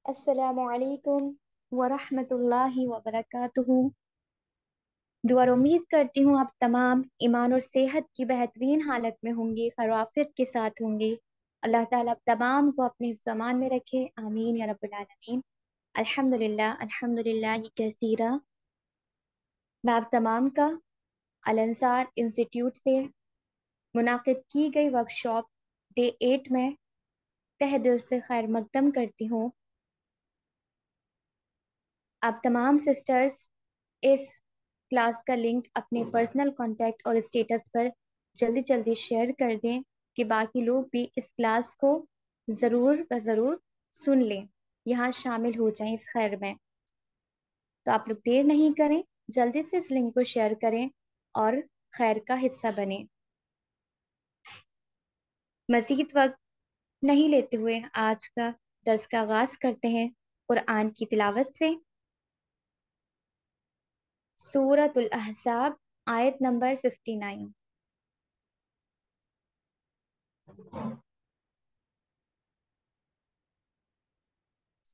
السلام علیکم ورحمۃ اللہ وبرکاتہ۔ دعا اور امید کرتی ہوں آپ تمام ایمان اور صحت کی بہترین حالت میں ہوں گے، خیر و عافیت کے ساتھ ہوں گے۔ اللہ تعالیٰ آپ تمام کو اپنے حفظ و امان میں رکھے، آمین یا رب العالمین۔ الحمدللہ یہ کثیرہ میں آپ تمام کا الانصار انسٹیٹیوٹ سے منعقد کی گئی ورکشاپ ڈے 8 میں تہ دل سے خیر مقدم کرتی ہوں۔ آپ تمام سسٹرز اس کلاس کا لنک اپنے پرسنل کانٹیکٹ اور اسٹیٹس پر جلدی جلدی شیئر کر دیں کہ باقی لوگ بھی اس کلاس کو ضرور سن لیں، یہاں شامل ہو جائیں اس خیر میں۔ تو آپ لوگ دیر نہیں کریں، جلدی سے اس لنک کو شیئر کریں اور خیر کا حصہ بنیں۔ مزید وقت نہیں لیتے ہوئے آج کا درس کا آغاز کرتے ہیں قرآن کی تلاوت سے۔ سورۃ الاحزاب آیت نمبر 59۔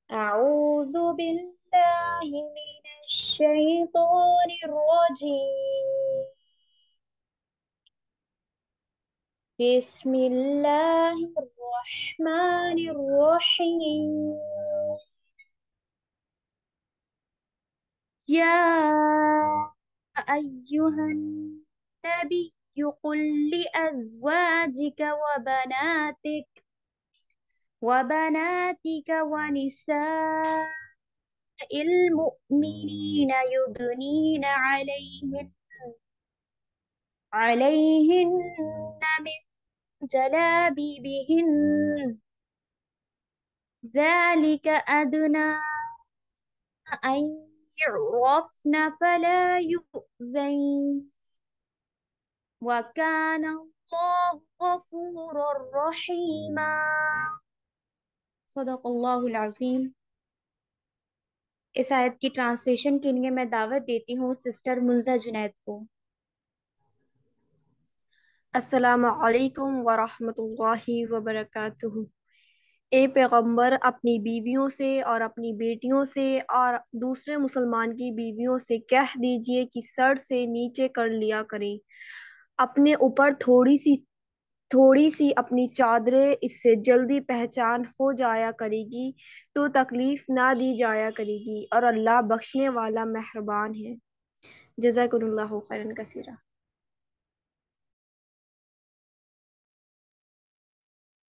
اعوذ باللہ من الشیطان الرجیم، بسم اللہ الرحمن الرحیم۔ یا ایہا النبی قل لأزواجک وبناتك ونساء المؤمنين يدنين عليهن من جلابيبهن ذلك أدنى أن يعرفن فلا يؤذين وكان الله غفورا رحيما۔ صدق اللہ العظیم۔ اس آیت کی ٹرانسلیشن کے لیے میں دعوت دیتی ہوں سسٹر منزہ جنید کو۔ السلام علیکم ورحمۃ اللہ وبرکاتہ۔ اے پیغمبر اپنی بیویوں سے اور اپنی بیٹیوں سے اور دوسرے مسلمان کی بیویوں سے کہہ دیجئے کہ سر سے نیچے کر لیا کریں، اپنے اوپر تھوڑی سی اپنی چادریں، اس سے جلدی پہچان ہو جایا کرے گی تو تکلیف نہ دی جایا کرے گی، اور اللہ بخشنے والا مہربان ہے۔ جزاکم اللہ خیرا کثیرا۔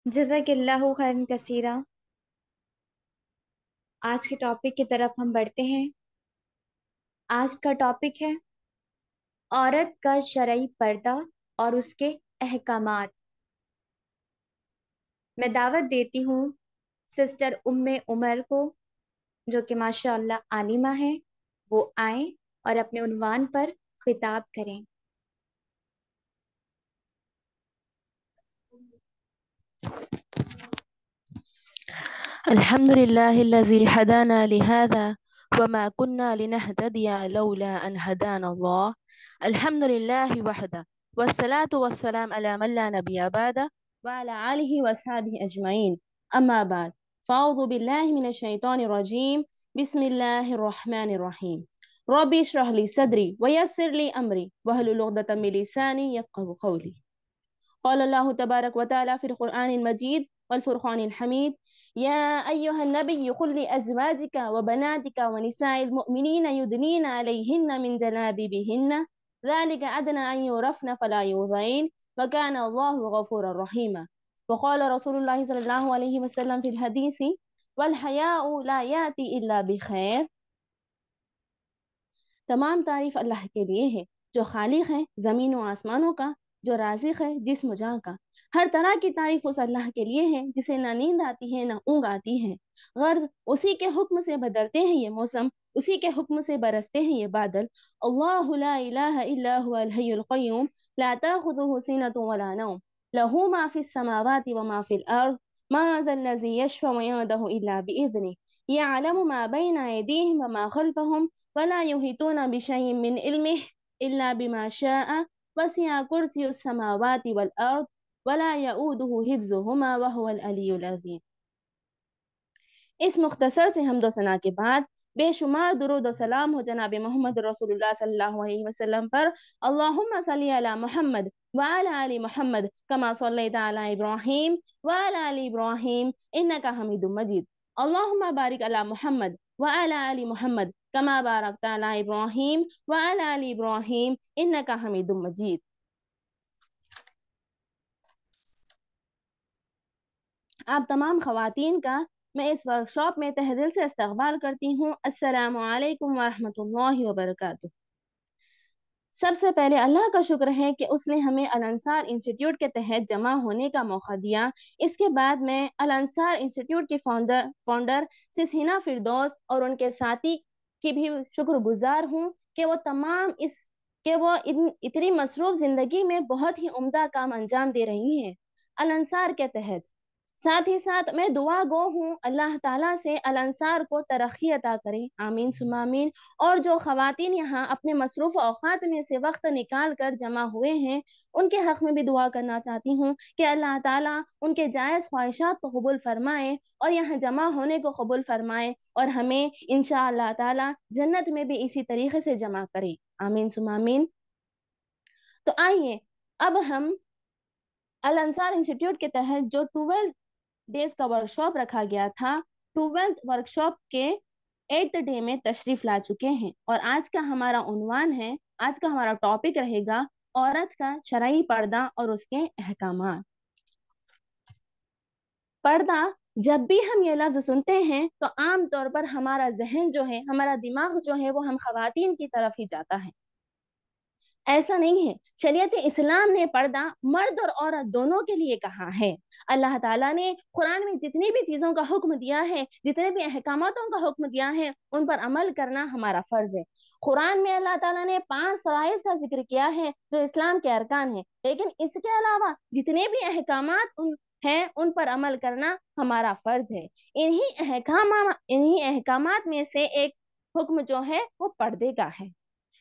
جزاک اللہ خیرا کثیرا۔ آج کے ٹاپک کی طرف ہم بڑھتے ہیں۔ آج کا ٹاپک ہے عورت کا شرعی پردہ اور اس کے احکامات۔ میں دعوت دیتی ہوں سسٹر ام عمر کو، جو کہ ماشاء اللہ عالمہ ہیں، وہ آئیں اور اپنے عنوان پر خطاب کریں۔ الحمد لله الذي هدانا لهذا وما كنا لنهتدي لولا أن هدانا الله. الحمد لله وحده والصلاة والسلام على من لا نبي بعده وعلى آله وأصحابه أجمعين. أما بعد، فأعوذ بالله من الشيطان الرجيم. بسم الله الرحمن الرحيم. ربي اشرح لي صدري ويسر لي أمري واحلل عقدة من لساني يفقهوا قولي. قال الله تبارك وتعالى في القرآن المجيد والفرقان الحميد: يا أيها النبي قل لأزواجك وبناتك ونساء المؤمنين يدنين عليهن من جلابيبهن ذلك أدنى أن يعرفن فلا يؤذين وكان الله غفورا رحيما. وقال رسول الله صلى الله عليه وسلم في الحديث: والحياء لا يأتي إلا بخير. تمام تعریف اللہ کے لیے ہے جو خالق ہے زمین و آسمانوں کا، جو رازق ہے جسم و جاں کا۔ ہر طرح کی تعریف اس اللہ کے لیے ہے جسے نہ نیند آتی ہے نہ اونگ آتی ہے، غرض اسی کے حکم سے بدلتے ہیں یہ موسم، اسی کے حکم سے برستے ہیں یہ بادل۔ اللہ لا الہ الا هو الحی القیوم لا تاخذہ سنۃ ولا نوم لہ ما فی السماوات وما فی الارض ما ذا الذی یشفع عنده الا باذنہ یعلم ما بین ایدیہم وما خلفہم ولا يحيطون بشيء من علمه إلا بما شاء وسع كرسي السماوات والأرض ولا يؤوده حفظهما وهو العلي العظيم۔ اس مختصر سے حمد و ثنا کے بعد بے شمار درود و سلام ہو جناب محمد رسول اللہ صلی اللہ علیہ وسلم پر۔ اللہم صلی علی محمد وعلی آل محمد کما صلیت علی ابراہیم وعلی آل ابراہیم انک حمید مجید۔ اللہم بارک علی محمد وعلی آل محمد کما بارکت علی ابراہیم وعلی آل ابراہیم انک حمید مجید۔ آپ تمام خواتین کا میں اس ورکشاپ میں تہ دل سے استقبال کرتی ہوں۔ السلام علیکم ورحمۃ اللہ وبرکاتہ۔ سب سے پہلے اللہ کا شکر ہے کہ اس نے ہمیں الانصار انسٹیٹیوٹ کے تحت جمع ہونے کا موقع دیا۔ اس کے بعد میں الانصار انسٹیٹیوٹ کی فاؤنڈر سس حنا فردوس اور ان کے ساتھی کی بھی شکر گزار ہوں کہ وہ اتنی مصروف زندگی میں بہت ہی عمدہ کام انجام دے رہی ہیں الانصار کے تحت۔ ساتھ ہی ساتھ میں دعا گو ہوں اللہ تعالیٰ سے الانصار کو ترقی عطا کرے، آمین ثم آمین۔ اور جو خواتین یہاں اپنے مصروف اوقات میں سے وقت نکال کر جمع ہوئے ہیں ان کے حق میں بھی دعا کرنا چاہتی ہوں کہ اللہ تعالیٰ ان کے جائز خواہشات کو قبول فرمائے اور یہاں جمع ہونے کو قبول فرمائے اور ہمیں انشاءاللہ تعالیٰ جنت میں بھی اسی طریقے سے جمع کرے، آمین ثم آمین۔ تو آئیے اب ہم الانصار انسٹیٹیوٹ کے تحت جو 12 ڈیز کا ورکشاپ رکھا گیا تھا، 12 ورکشاپ کے 8th ڈے میں تشریف لا چکے ہیں، اور آج کا ہمارا عنوان ہے، آج کا ہمارا ٹاپک رہے گا عورت کا شرعی پردہ اور اس کے احکامات۔ پردہ جب بھی ہم یہ لفظ سنتے ہیں تو عام طور پر ہمارا ذہن جو ہے، ہمارا دماغ جو ہے وہ ہم خواتین کی طرف ہی جاتا ہے۔ ایسا نہیں ہے، شریعت اسلام نے پردہ مرد اور عورت دونوں کے لیے کہا ہے۔ اللہ تعالیٰ نے قرآن میں جتنی بھی چیزوں کا حکم دیا ہے، جتنے بھی احکاماتوں کا حکم دیا ہے، ان پر عمل کرنا ہمارا فرض ہے۔ قرآن میں اللہ تعالیٰ نے 5 فرائض کا ذکر کیا ہے جو اسلام کے ارکان ہیں، لیکن اس کے علاوہ جتنے بھی احکامات ہیں ان پر عمل کرنا ہمارا فرض ہے۔ انہی احکامات میں سے ایک حکم جو ہے وہ پردے کا ہے۔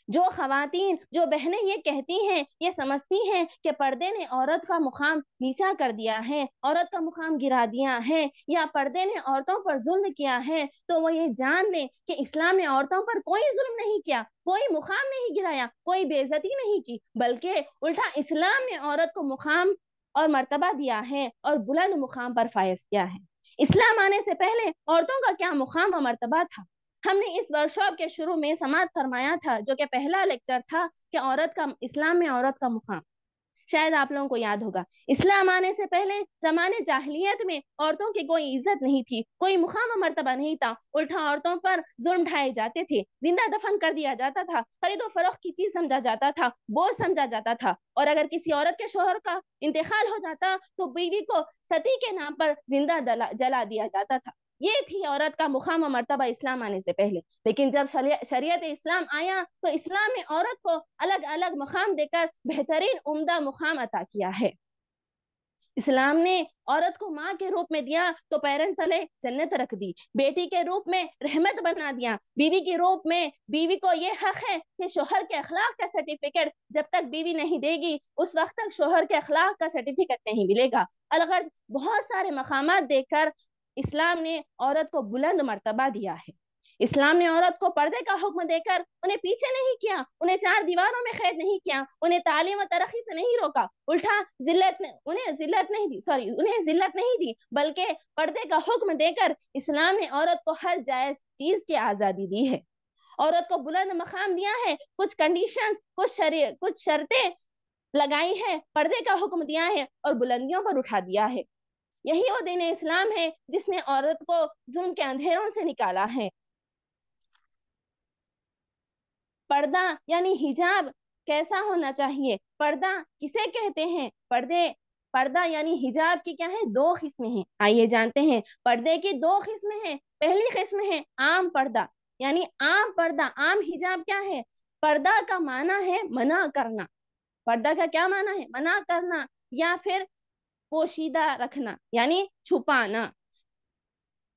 جو خواتین، جو بہنیں یہ کہتی ہیں، یہ سمجھتی ہیں کہ پردے نے عورت کا مقام نیچا کر دیا ہے، عورت کا مقام گرا دیا ہے، یا پردے نے عورتوں پر ظلم کیا ہے، تو وہ یہ جان لیں کہ اسلام نے عورتوں پر کوئی ظلم نہیں کیا، کوئی مقام نہیں گرایا، کوئی بے عزتی نہیں کی، بلکہ الٹا اسلام نے عورت کو مقام اور مرتبہ دیا ہے اور بلند مقام پر فائز کیا ہے۔ اسلام آنے سے پہلے عورتوں کا کیا مقام و مرتبہ تھا؟ ہم نے اس ورکشاپ کے شروع میں سماعت فرمایا تھا، جو کہ پہلا لیکچر تھا کہ اسلام میں عورت کا مقام۔ شاید آپ لوگوں کو یاد ہوگا، اسلام آنے سے پہلے زمانے جاہلیت میں عورتوں کی کوئی عزت نہیں تھی، کوئی مقام و مرتبہ نہیں تھا، الٹا عورتوں پر ظلم ڈھائے جاتے تھے، زندہ دفن کر دیا جاتا تھا، خرید و فروخت کی چیز سمجھا جاتا تھا، بوجھ سمجھا جاتا تھا، اور اگر کسی عورت کے شوہر کا انتقال ہو جاتا تو بیوی کو ستی کے نام پر زندہ جلا دیا جاتا تھا۔ یہ تھی عورت کا مقام و مرتبہ اسلام آنے سے پہلے۔ لیکن جب شریعت اسلام آیا تو اسلام نے عورت کو الگ الگ مقام دے کر بہترین عمدہ مقام عطا کیا ہے۔ اسلام نے عورت کو ماں کے روپ میں دیا تو پیرن تلے جنت رکھ دی، بیٹی کے روپ میں رحمت بنا دیا، بیوی کے روپ میں بیوی کو یہ حق ہے کہ شوہر کے اخلاق کا سرٹیفکیٹ جب تک بیوی نہیں دے گی اس وقت تک شوہر کے اخلاق کا سرٹیفکیٹ نہیں ملے گا۔ الغرض بہت سارے مقامات دے کر اسلام نے عورت کو بلند مرتبہ دیا ہے۔ اسلام نے عورت کو پردے کا حکم دے کر انہیں پیچھے نہیں کیا، انہیں 4 دیواروں میں قید نہیں کیا، انہیں تعلیم و ترقی سے نہیں روکا، الٹا انہیں ذلت نہیں دی، بلکہ پردے کا حکم دے کر اسلام نے عورت کو ہر جائز چیز کی آزادی دی ہے، عورت کو بلند مقام دیا ہے، کچھ کنڈیشنز، کچھ شرطیں لگائی ہے، پردے کا حکم دیا ہے اور بلندیوں پر اٹھا دیا ہے۔ یہی وہ دین اسلام ہے جس نے عورت کو ظلم کے اندھیروں سے نکالا ہے۔ پردہ یعنی حجاب کیسا ہونا چاہیے؟ پردہ کسے کہتے ہیں؟ پردہ یعنی حجاب کی کیا ہے؟ 2 قسمیں ہیں، آئیے جانتے ہیں۔ پردے کی 2 قسمیں ہیں۔ پہلی قسم ہے عام پردہ، یعنی عام پردہ، عام حجاب کیا ہے؟ پردہ کا معنی ہے منع کرنا۔ پردہ کا کیا معنی ہے؟ منع کرنا یا پھر پوشیدہ رکھنا، یعنی چھپانا،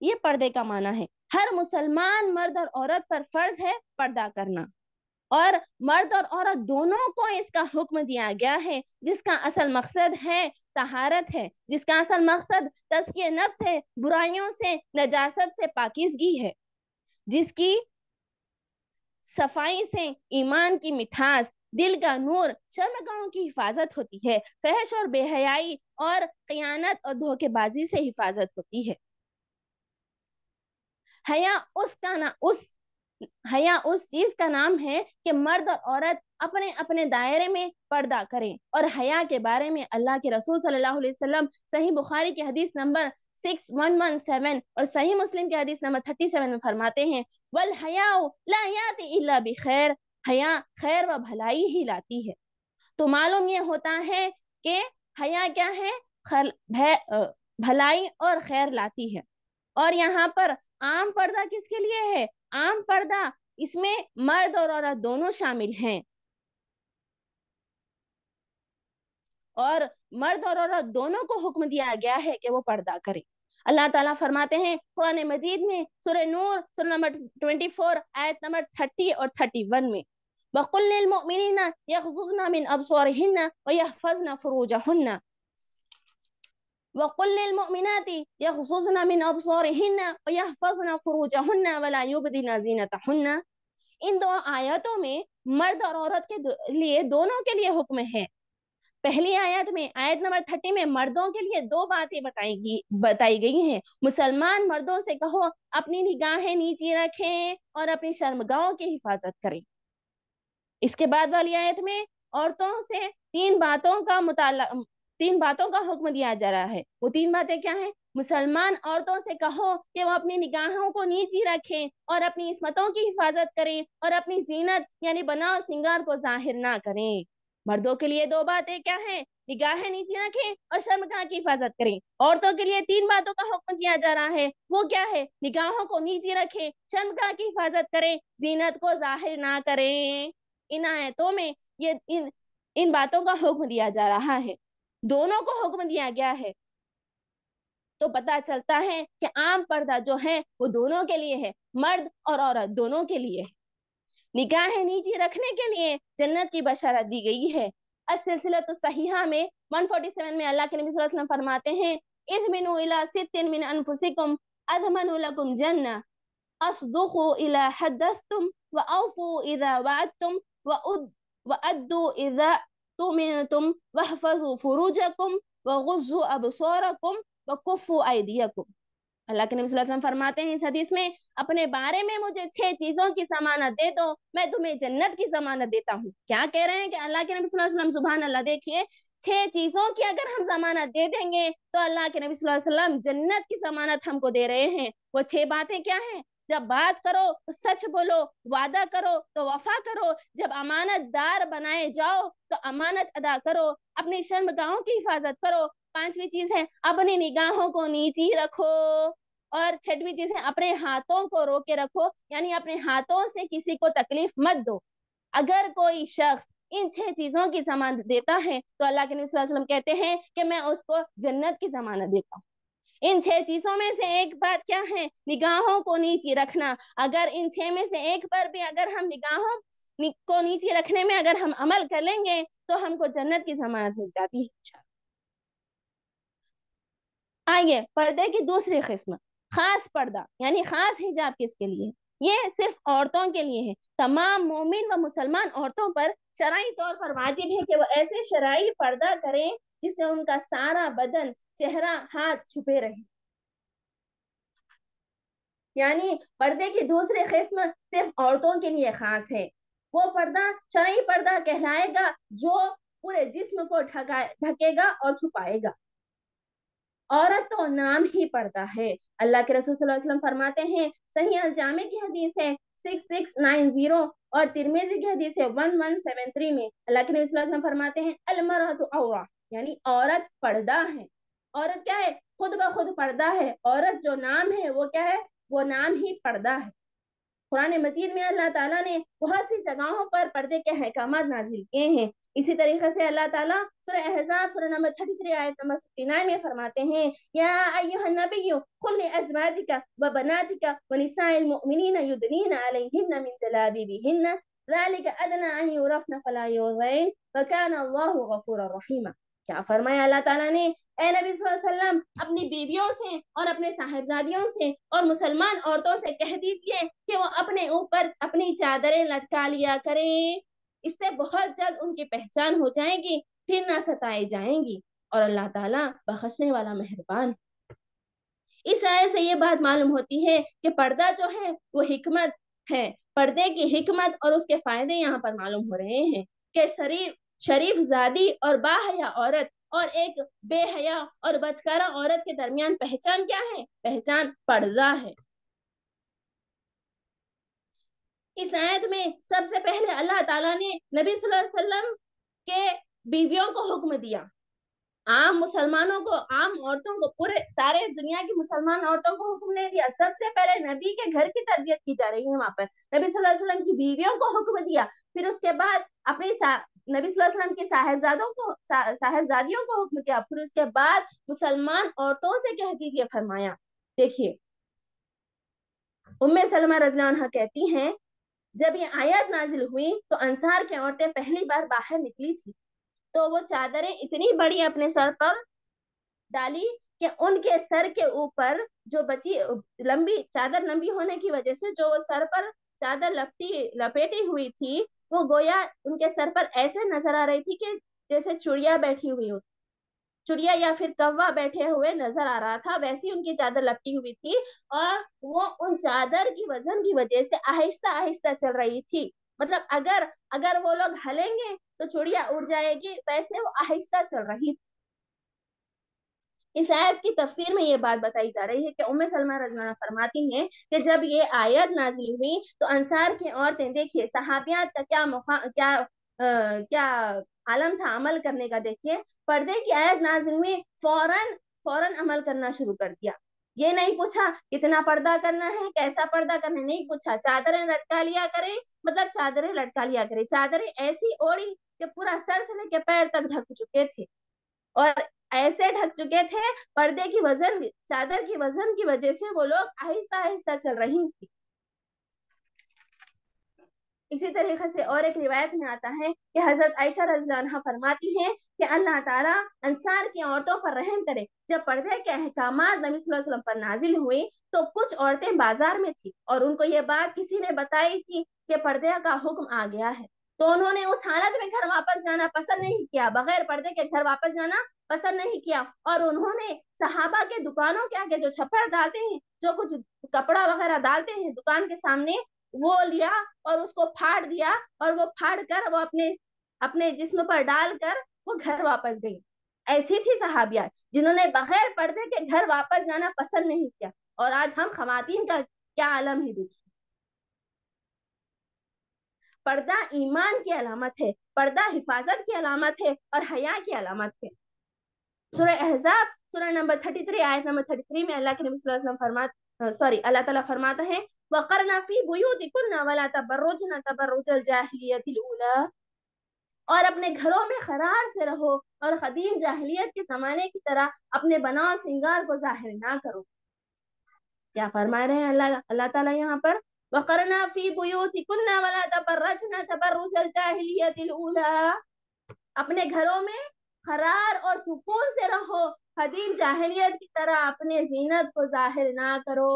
یہ پردے کا معنی ہے۔ ہر مسلمان مرد اور عورت پر فرض ہے پردہ کرنا، اور مرد اور عورت دونوں کو اس کا حکم دیا گیا ہے، جس کا اصل مقصد ہے طہارت ہے، جس کا اصل مقصد تزکیہ نفس ہے، برائیوں سے، نجاست سے پاکیزگی ہے، جس کی صفائی سے ایمان کی مٹھاس، دل کا نور، شرمگاہوں کی حفاظت ہوتی ہے، فحش اور بے حیائی اور خیانت اور دھوکے بازی سے حفاظت ہوتی ہے۔ حیا اس چیز کا نام ہے کہ مرد اور عورت اپنے اپنے دائرے میں پردہ کریں، اور حیا کے بارے میں اللہ کے رسول صلی اللہ علیہ وسلم صحیح بخاری کی حدیث نمبر 6117 اور صحیح مسلم کی حدیث نمبر 37 میں فرماتے ہیں وَالْحَيَاءُ لَا يَأْتِي إِلَّا بِخَيْرٍ، حیا خیر و بھلائی ہی لاتی ہے۔ تو معلوم یہ ہوتا ہے کہ حیا کیا ہے؟ بھلائی اور خیر لاتی ہے۔ اور یہاں پر عام پردہ کس کے لیے ہے؟ عام پردہ اس میں مرد اور عورت دونوں شامل ہیں، اور مرد اور عورت دونوں کو حکم دیا گیا ہے کہ وہ پردہ کریں۔ اللہ تعالیٰ فرماتے ہیں قرآن مجید میں سورہ نور سورہ نمبر 24 آیت نمبر 30 اور 31 میں وَقُلْ لِلْمُؤْمِنِينَ يَغْضُضْنَ مِنْ أَبْصَارِهِنَّ وَيَحْفَظْنَ فُرُوجَهُنَّ وَقُلْ لِلْمُؤْمِنَاتِ يَغْضُضْنَ مِنْ أَبْصَارِهِنَّ وَيَحْفَظْنَ فُرُوجَهُنَّ وَلَا يُبْدِينَ زِينَتَهُنَّ۔ ان دو آیاتوں میں مرد اور عورت کے لیے، دونوں کے لیے حکم ہے۔ پہلی آیت میں آیت نمبر 30 میں مردوں کے لیے دو باتیں بتائی گئی ہیں۔ مسلمان مردوں سے کہو اپنی نگاہیں نیچی رکھیں اور اپنی شرمگاہوں کی حفاظت کریں۔ اس کے بعد والی آیت میں عورتوں سے تین باتوں کا حکم دیا جا رہا ہے۔ وہ تین باتیں کیا ہیں؟ مسلمان عورتوں سے کہو کہ وہ اپنی نگاہوں کو نیچی رکھیں اور اپنی عصمتوں کی حفاظت کریں اور اپنی زینت یعنی بناؤ سنگار کو ظاہر نہ کریں۔ مردوں کے لیے دو باتیں کیا ہیں؟ نگاہیں نیچی رکھیں اور شرمگاہ کی حفاظت کریں۔ عورتوں کے لیے تین باتوں کا حکم دیا جا رہا ہے۔ وہ کیا ہے؟ نگاہوں کو نیچی رکھیں، شرمگاہ کی حفاظت کریں، زینت کو ظاہر نہ کریں۔ ان آیتوں میں ان باتوں کا حکم دیا جا رہا ہے، دونوں کو حکم دیا گیا ہے۔ تو پتہ چلتا ہے کہ عام پردہ جو ہے وہ دونوں کے لیے ہے، مرد اور عورت دونوں کے لیے ہے۔ نگاہیں نیچی رکھنے کے لیے جنت کی بشارت دی گئی ہے۔ السلسلۃ الصحیحہ میں 147 میں اللہ کے نبی صلی اللہ علیہ وسلم فرماتے ہیں اِذْمِنُوا إِلَىٰ سِتٍّ مِّنْ أَنفُسِكُمْ أَضْمَنُ لَكُمْ جَنَّةً أَصْدُقُوا إِذَا حَدَّثْتُمْ وَأَوْفُوا إِذَا وَعَدتُّمْ وَأَدُّوا إِذَا تُؤْمِنْتُمْ وَاحْفَظُوا فُرُوجَكُمْ وَغُضُّوا أَبْصَارَكُمْ وَكُفُّوا أَيْدِيَكُمْ۔ اللہ کے نبی صلی اللہ علیہ وسلم فرماتے ہیں اس حدیث میں اپنے بارے میں مجھے 6 چیزوں کی ضمانت دے دو، میں تمہیں جنت کی ضمانت دیتا ہوں۔ کیا کہہ رہے ہیں کہ اللہ کے نبی صلی اللہ علیہ وسلم، سبحان اللہ، دیکھیے 6 چیزوں کی اگر ہم ضمانت دے دیں گے تو اللہ کے نبی صلی اللہ علیہ وسلم جنت کی ضمانت ہم کو دے رہے ہیں۔ وہ 6 باتیں کیا ہیں؟ جب بات کرو تو سچ بولو، وعدہ کرو تو وفا کرو، جب امانت دار بنائے جاؤ تو امانت ادا کرو، اپنی شرمگاہوں کی حفاظت کرو۔ 5ویں چیز ہے اپنی نگاہوں کو نیچی رکھو، اور 6ویں چیز ہے اپنے ہاتھوں کو روکے رکھو، یعنی اپنے ہاتھوں سے کسی کو تکلیف مت دو۔ اگر کوئی شخص ان 6 چیزوں کی ضمانت دیتا ہے تو اللہ کے نبی صلی اللہ علیہ وسلم کہتے ہیں کہ میں اس کو جنت کی ضمانت دیتا ہوں۔ ان 6 چیزوں میں سے ایک بات کیا ہے؟ نگاہوں کو نیچی رکھنا۔ اگر ان 6 میں سے ایک پر بھی اگر ہم نگاہوں کو نیچی رکھنے میں اگر ہم عمل کر لیں گے تو ہم کو جنت کی ضمانت مل جاتی ہے۔ آئیے پردے کی دوسری قسم، خاص پردہ، یعنی خاص حجاب کس کے لیے؟ یہ صرف عورتوں کے لیے ہے۔ تمام مومن و مسلمان عورتوں پر شرعی طور پر واجب ہے کہ وہ ایسے شرعی پردہ کریں جس سے ان کا سارا بدن، چہرہ، ہاتھ چھپے رہے۔ یعنی پردے کی دوسری قسم صرف عورتوں کے لیے خاص ہے۔ وہ پردہ شرعی پردہ کہلائے گا جو پورے جسم کو ڈھکے گا اور چھپائے گا۔ عورت تو نام ہی پردہ ہے۔ اللہ کے رسول صلی اللہ علیہ وسلم فرماتے ہیں، صحیح الجامع کی حدیث ہے 6690 اور ترمذی کی حدیث ہے 1173 میں اللہ کے نبی صلی اللہ علیہ وسلم فرماتے ہیں المرأۃ عورہ، یعنی عورت پردہ ہے۔ عورت کیا ہے؟ خود بخود پردہ ہے۔ عورت جو نام ہے وہ کیا ہے؟ وہ نام ہی پردہ ہے۔ قرآن مجید میں اللہ تعالیٰ نے بہت سی جگہوں پر پردے کے احکامات نازل کیے ہیں۔ اسی طریقے سے اللہ تعالیٰ سورہ احزاب سورہ نمبر 33 آیت نمبر 59 میں فرماتے ہیں یا ایھا النبی قل لازواجک وبناتک ونساء المؤمنین یدنین علیہن من جلابیبہن ذلک ادنی ان یعرفن فلا یؤذین وکان اللہ غفورا رحیما۔ کیا فرمایا اللہ تعالیٰ نے؟ اے نبی صلی اللہ علیہ وسلم اپنی بیویوں سے اور اپنے صاحبزادیوں سے اور مسلمان عورتوں سے کہہ دیجئے کہ وہ اپنے اوپر اپنی چادریں لٹکا لیا کریں، اس سے بہت جلد ان کی پہچان ہو جائے گی، پھر نہ ستائے جائیں گی، اور اللہ تعالیٰ بخشنے والا مہربان۔ اس آیت سے یہ بات معلوم ہوتی ہے کہ پردہ جو ہے وہ حکمت ہے، پردے کی حکمت اور اس کے فائدے یہاں پر معلوم ہو رہے ہیں کہ شریف زادی اور باحیا عورت اور ایک بے حیا اور بدکارہ عورت کے درمیان پہچان کیا ہے؟ پہچان پردہ ہے۔ اس آیت میں سب سے پہلے اللہ تعالیٰ نے نبی صلی اللہ علیہ وسلم کے بیویوں کو حکم دیا، عام مسلمانوں کو، عام عورتوں کو، پورے سارے دنیا کی مسلمان عورتوں کو حکم نہیں دیا، سب سے پہلے نبی کے گھر کی تربیت کی جا رہی ہے وہاں پر، نبی صلی اللہ علیہ وسلم کی بیویوں کو حکم دیا، پھر اس کے بعد اپنی نبی صلی اللہ علیہ وسلم کی صاحبزادیوں کو حکم دیا، پھر اس کے بعد مسلمان عورتوں سے کہہ دیجیے فرمایا۔ دیکھیے ام سلمہ رضی اللہ عنہا کہتی ہیں جب یہ آیت نازل ہوئی تو انصار کی عورتیں پہلی بار باہر نکلی تھی، تو وہ چادریں اتنی بڑی اپنے سر پر ڈالی کہ ان کے سر کے اوپر جو بچی لمبی چادر لمبی ہونے کی وجہ سے جو وہ سر پر چادر لپیٹی ہوئی تھی وہ گویا ان کے سر پر ایسے نظر آ رہی تھی کہ جیسے چڑیا بیٹھی ہوئی ہو، چڑیا یا پھر کوا بیٹھے ہوئے نظر آ رہا تھا، ویسی ان کی چادر لپٹی ہوئی تھی، اور وہ ان چادر کی وزن کی وجہ سے آہستہ آہستہ چل رہی تھی، مطلب اگر وہ لوگ ہلیں گے تو چڑیا اڑ جائے گی، ویسے وہ آہستہ چل رہی تھی۔ اس آیت کی تفسیر میں یہ بات بتائی جا رہی ہے کہ ام سلمہ رضی اللہ عنہا فرماتی ہیں کہ جب یہ آیت نازل ہوئی تو انصار کی عورتیں، دیکھیے صحابیات کا کیا عالم تھا عمل کرنے کا، دیکھیے پردے کی آیت نازل ہوئی فوراً عمل کرنا شروع کر دیا، یہ نہیں پوچھا کتنا پردہ کرنا ہے، کیسا پردہ کرنا ہے، نہیں پوچھا، چادریں لٹکا لیا کریں، مطلب چادریں لٹکا لیا کریں، چادریں ایسی اوڑی کہ پورا سر سے لے کے پیر تک ڈھک چکے تھے، اور ایسے ڈھک چکے تھے پردے کی وزن، چادر کی وزن کی وجہ سے وہ لوگ آہستہ آہستہ چل رہی تھی۔ اسی طریقے سے اور ایک روایت میں آتا ہے کہ حضرت عائشہ رضی اللہ عنہا فرماتی ہیں کہ اللہ تعالیٰ انصار کی عورتوں پر رحم کرے، جب پردے کے احکامات نبی صلی اللہ علیہ وسلم پر نازل ہوئی تو کچھ عورتیں بازار میں تھی اور ان کو یہ بات کسی نے بتائی تھی کہ پردے کا حکم آ گیا ہے، تو انہوں نے اس حالت میں گھر واپس جانا پسند نہیں کیا، بغیر پردے کے گھر واپس جانا پسند نہیں کیا، اور انہوں نے صحابہ کے دکانوں کے آگے جو چھپر ڈالتے ہیں، جو کچھ کپڑا وغیرہ ڈالتے ہیں دکان کے سامنے، وہ لیا اور اس کو پھاڑ دیا، اور وہ پھاڑ کر وہ اپنے جسم پر ڈال کر وہ گھر واپس گئی۔ ایسی تھی صحابیات جنہوں نے بغیر پردے کے گھر واپس جانا پسند نہیں کیا، اور آج ہم خواتین کا کیا عالم ہے دیکھیے۔ پردہ ایمان کی علامت ہے، پردہ حفاظت کی علامت ہے اور حیا کی علامت ہے۔ سورہ احزاب سورہ نمبر 33 آیت نمبر 33 میں اللہ کے نبی صلی اللہ علیہ وسلم اللہ تعالیٰ فرماتا ہے وَقَرْنَ فِي بُيُوتِكُنَّ وَلَا تَبَرُّجْنَ تَبَرُّجَ الْجَاهِلِيَّةِ الْأُولَىٰ، اور اپنے گھروں میں قرار سے رہو اور قدیم جاہلیت کے زمانے کی طرح اپنے بناؤ سنگار کو ظاہر نہ کرو۔ کیا فرما رہے ہیں اللہ تعالیٰ یہاں پر؟ وَقَرْنَ فِي بُيُوتِكُنَّ وَلَا تَبَرَّجْنَ تَبَرُّجَ الْجَاهِلِيَّةِ الْأُولَىٰ، اپنے گھروں میں قرار اور سکون سے رہو، قدیم جاہلیت کی طرح اپنے زینت کو ظاہر نہ کرو۔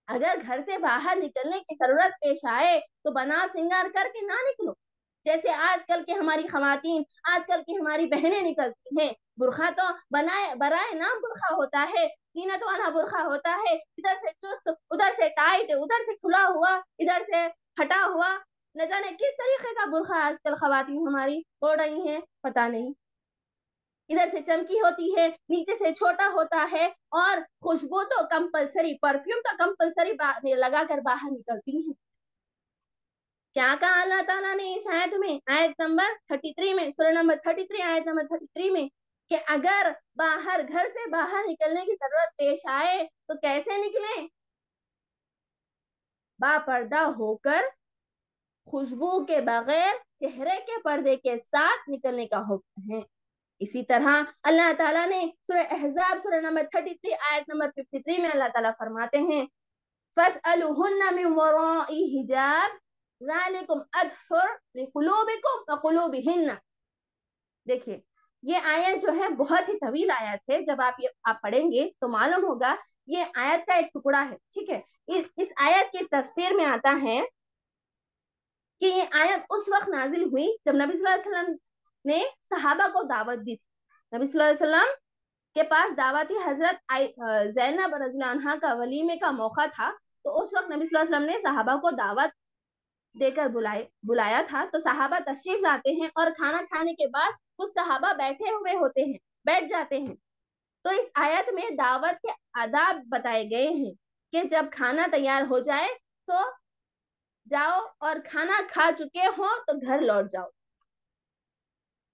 اگر گھر سے باہر نکلنے کی ضرورت پیش آئے تو بنا سنگار کر کے نہ نکلو، جیسے آج کل کی ہماری خواتین، آج کل کی ہماری بہنیں نکلتی ہیں، برقع تو برائے نام برقع ہوتا ہے، زینت والا برقع ہوتا ہے، ادھر سے چست، ادھر سے ٹائٹ، ادھر سے کھلا ہوا، ادھر سے پھٹا ہوا، نہ جانے کس طریقے کا برقع آج کل خواتین ہماری اوڑھ رہی ہیں، پتہ نہیں، ادھر سے چمکی ہوتی ہے، نیچے سے چھوٹا ہوتا ہے، اور خوشبو تو کمپلسری، پرفیوم تو کمپلسری لگا کر باہر نکلتی ہیں۔ کیا کہا اللہ تعالیٰ نے اس آیت میں، آیت نمبر 33 میں، سورہ نمبر 33 آیت نمبر 33 میں، کہ اگر گھر سے باہر نکلنے کی ضرورت پیش آئے تو کیسے نکلیں؟ با پردہ ہو کر، خوشبو کے بغیر، چہرے کے پردے کے ساتھ نکلنے کا حکم ہے۔ اسی طرح اللہ تعالیٰ نے سورہ احزاب سورہ نمبر 33 آیت نمبر 53 میں اللہ تعالیٰ فرماتے ہیں فَاسْأَلُوهُنَّ مِنْ وَرَاءِ حِجَابٍ ذَلِكُمْ أَطْهَرُ لِقُلُوبِكُمْ وَقُلُوبِهِنَّ۔ دیکھیے یہ آیت جو ہے بہت ہی طویل آیت ہے، جب آپ پڑھیں گے تو معلوم ہوگا یہ آیت کا ایک ٹکڑا ہے، ٹھیک ہے. اس آیت کی تفسیر میں آتا ہے کہ یہ آیت اس وقت نازل ہوئی جب نبی صلی اللہ علیہ وسلم نے صحابہ کو دعوت دی تھی. نبی صلی اللہ علیہ وسلم کے پاس دعوتی حضرت زینب رضی اللہ عنہا کا ولیمے کا موقع تھا، تو اس وقت نبی صلی اللہ علیہ وسلم نے صحابہ کو دعوت دے کر بلایا تھا. تو صحابہ تشریف لاتے ہیں اور کھانا کھانے کے بعد کچھ صحابہ بیٹھے ہوئے ہوتے ہیں، بیٹھ جاتے ہیں. تو اس آیت میں دعوت کے آداب بتائے گئے ہیں کہ جب کھانا تیار ہو جائے تو جاؤ، اور کھانا کھا چکے ہو تو گھر لوٹ جاؤ.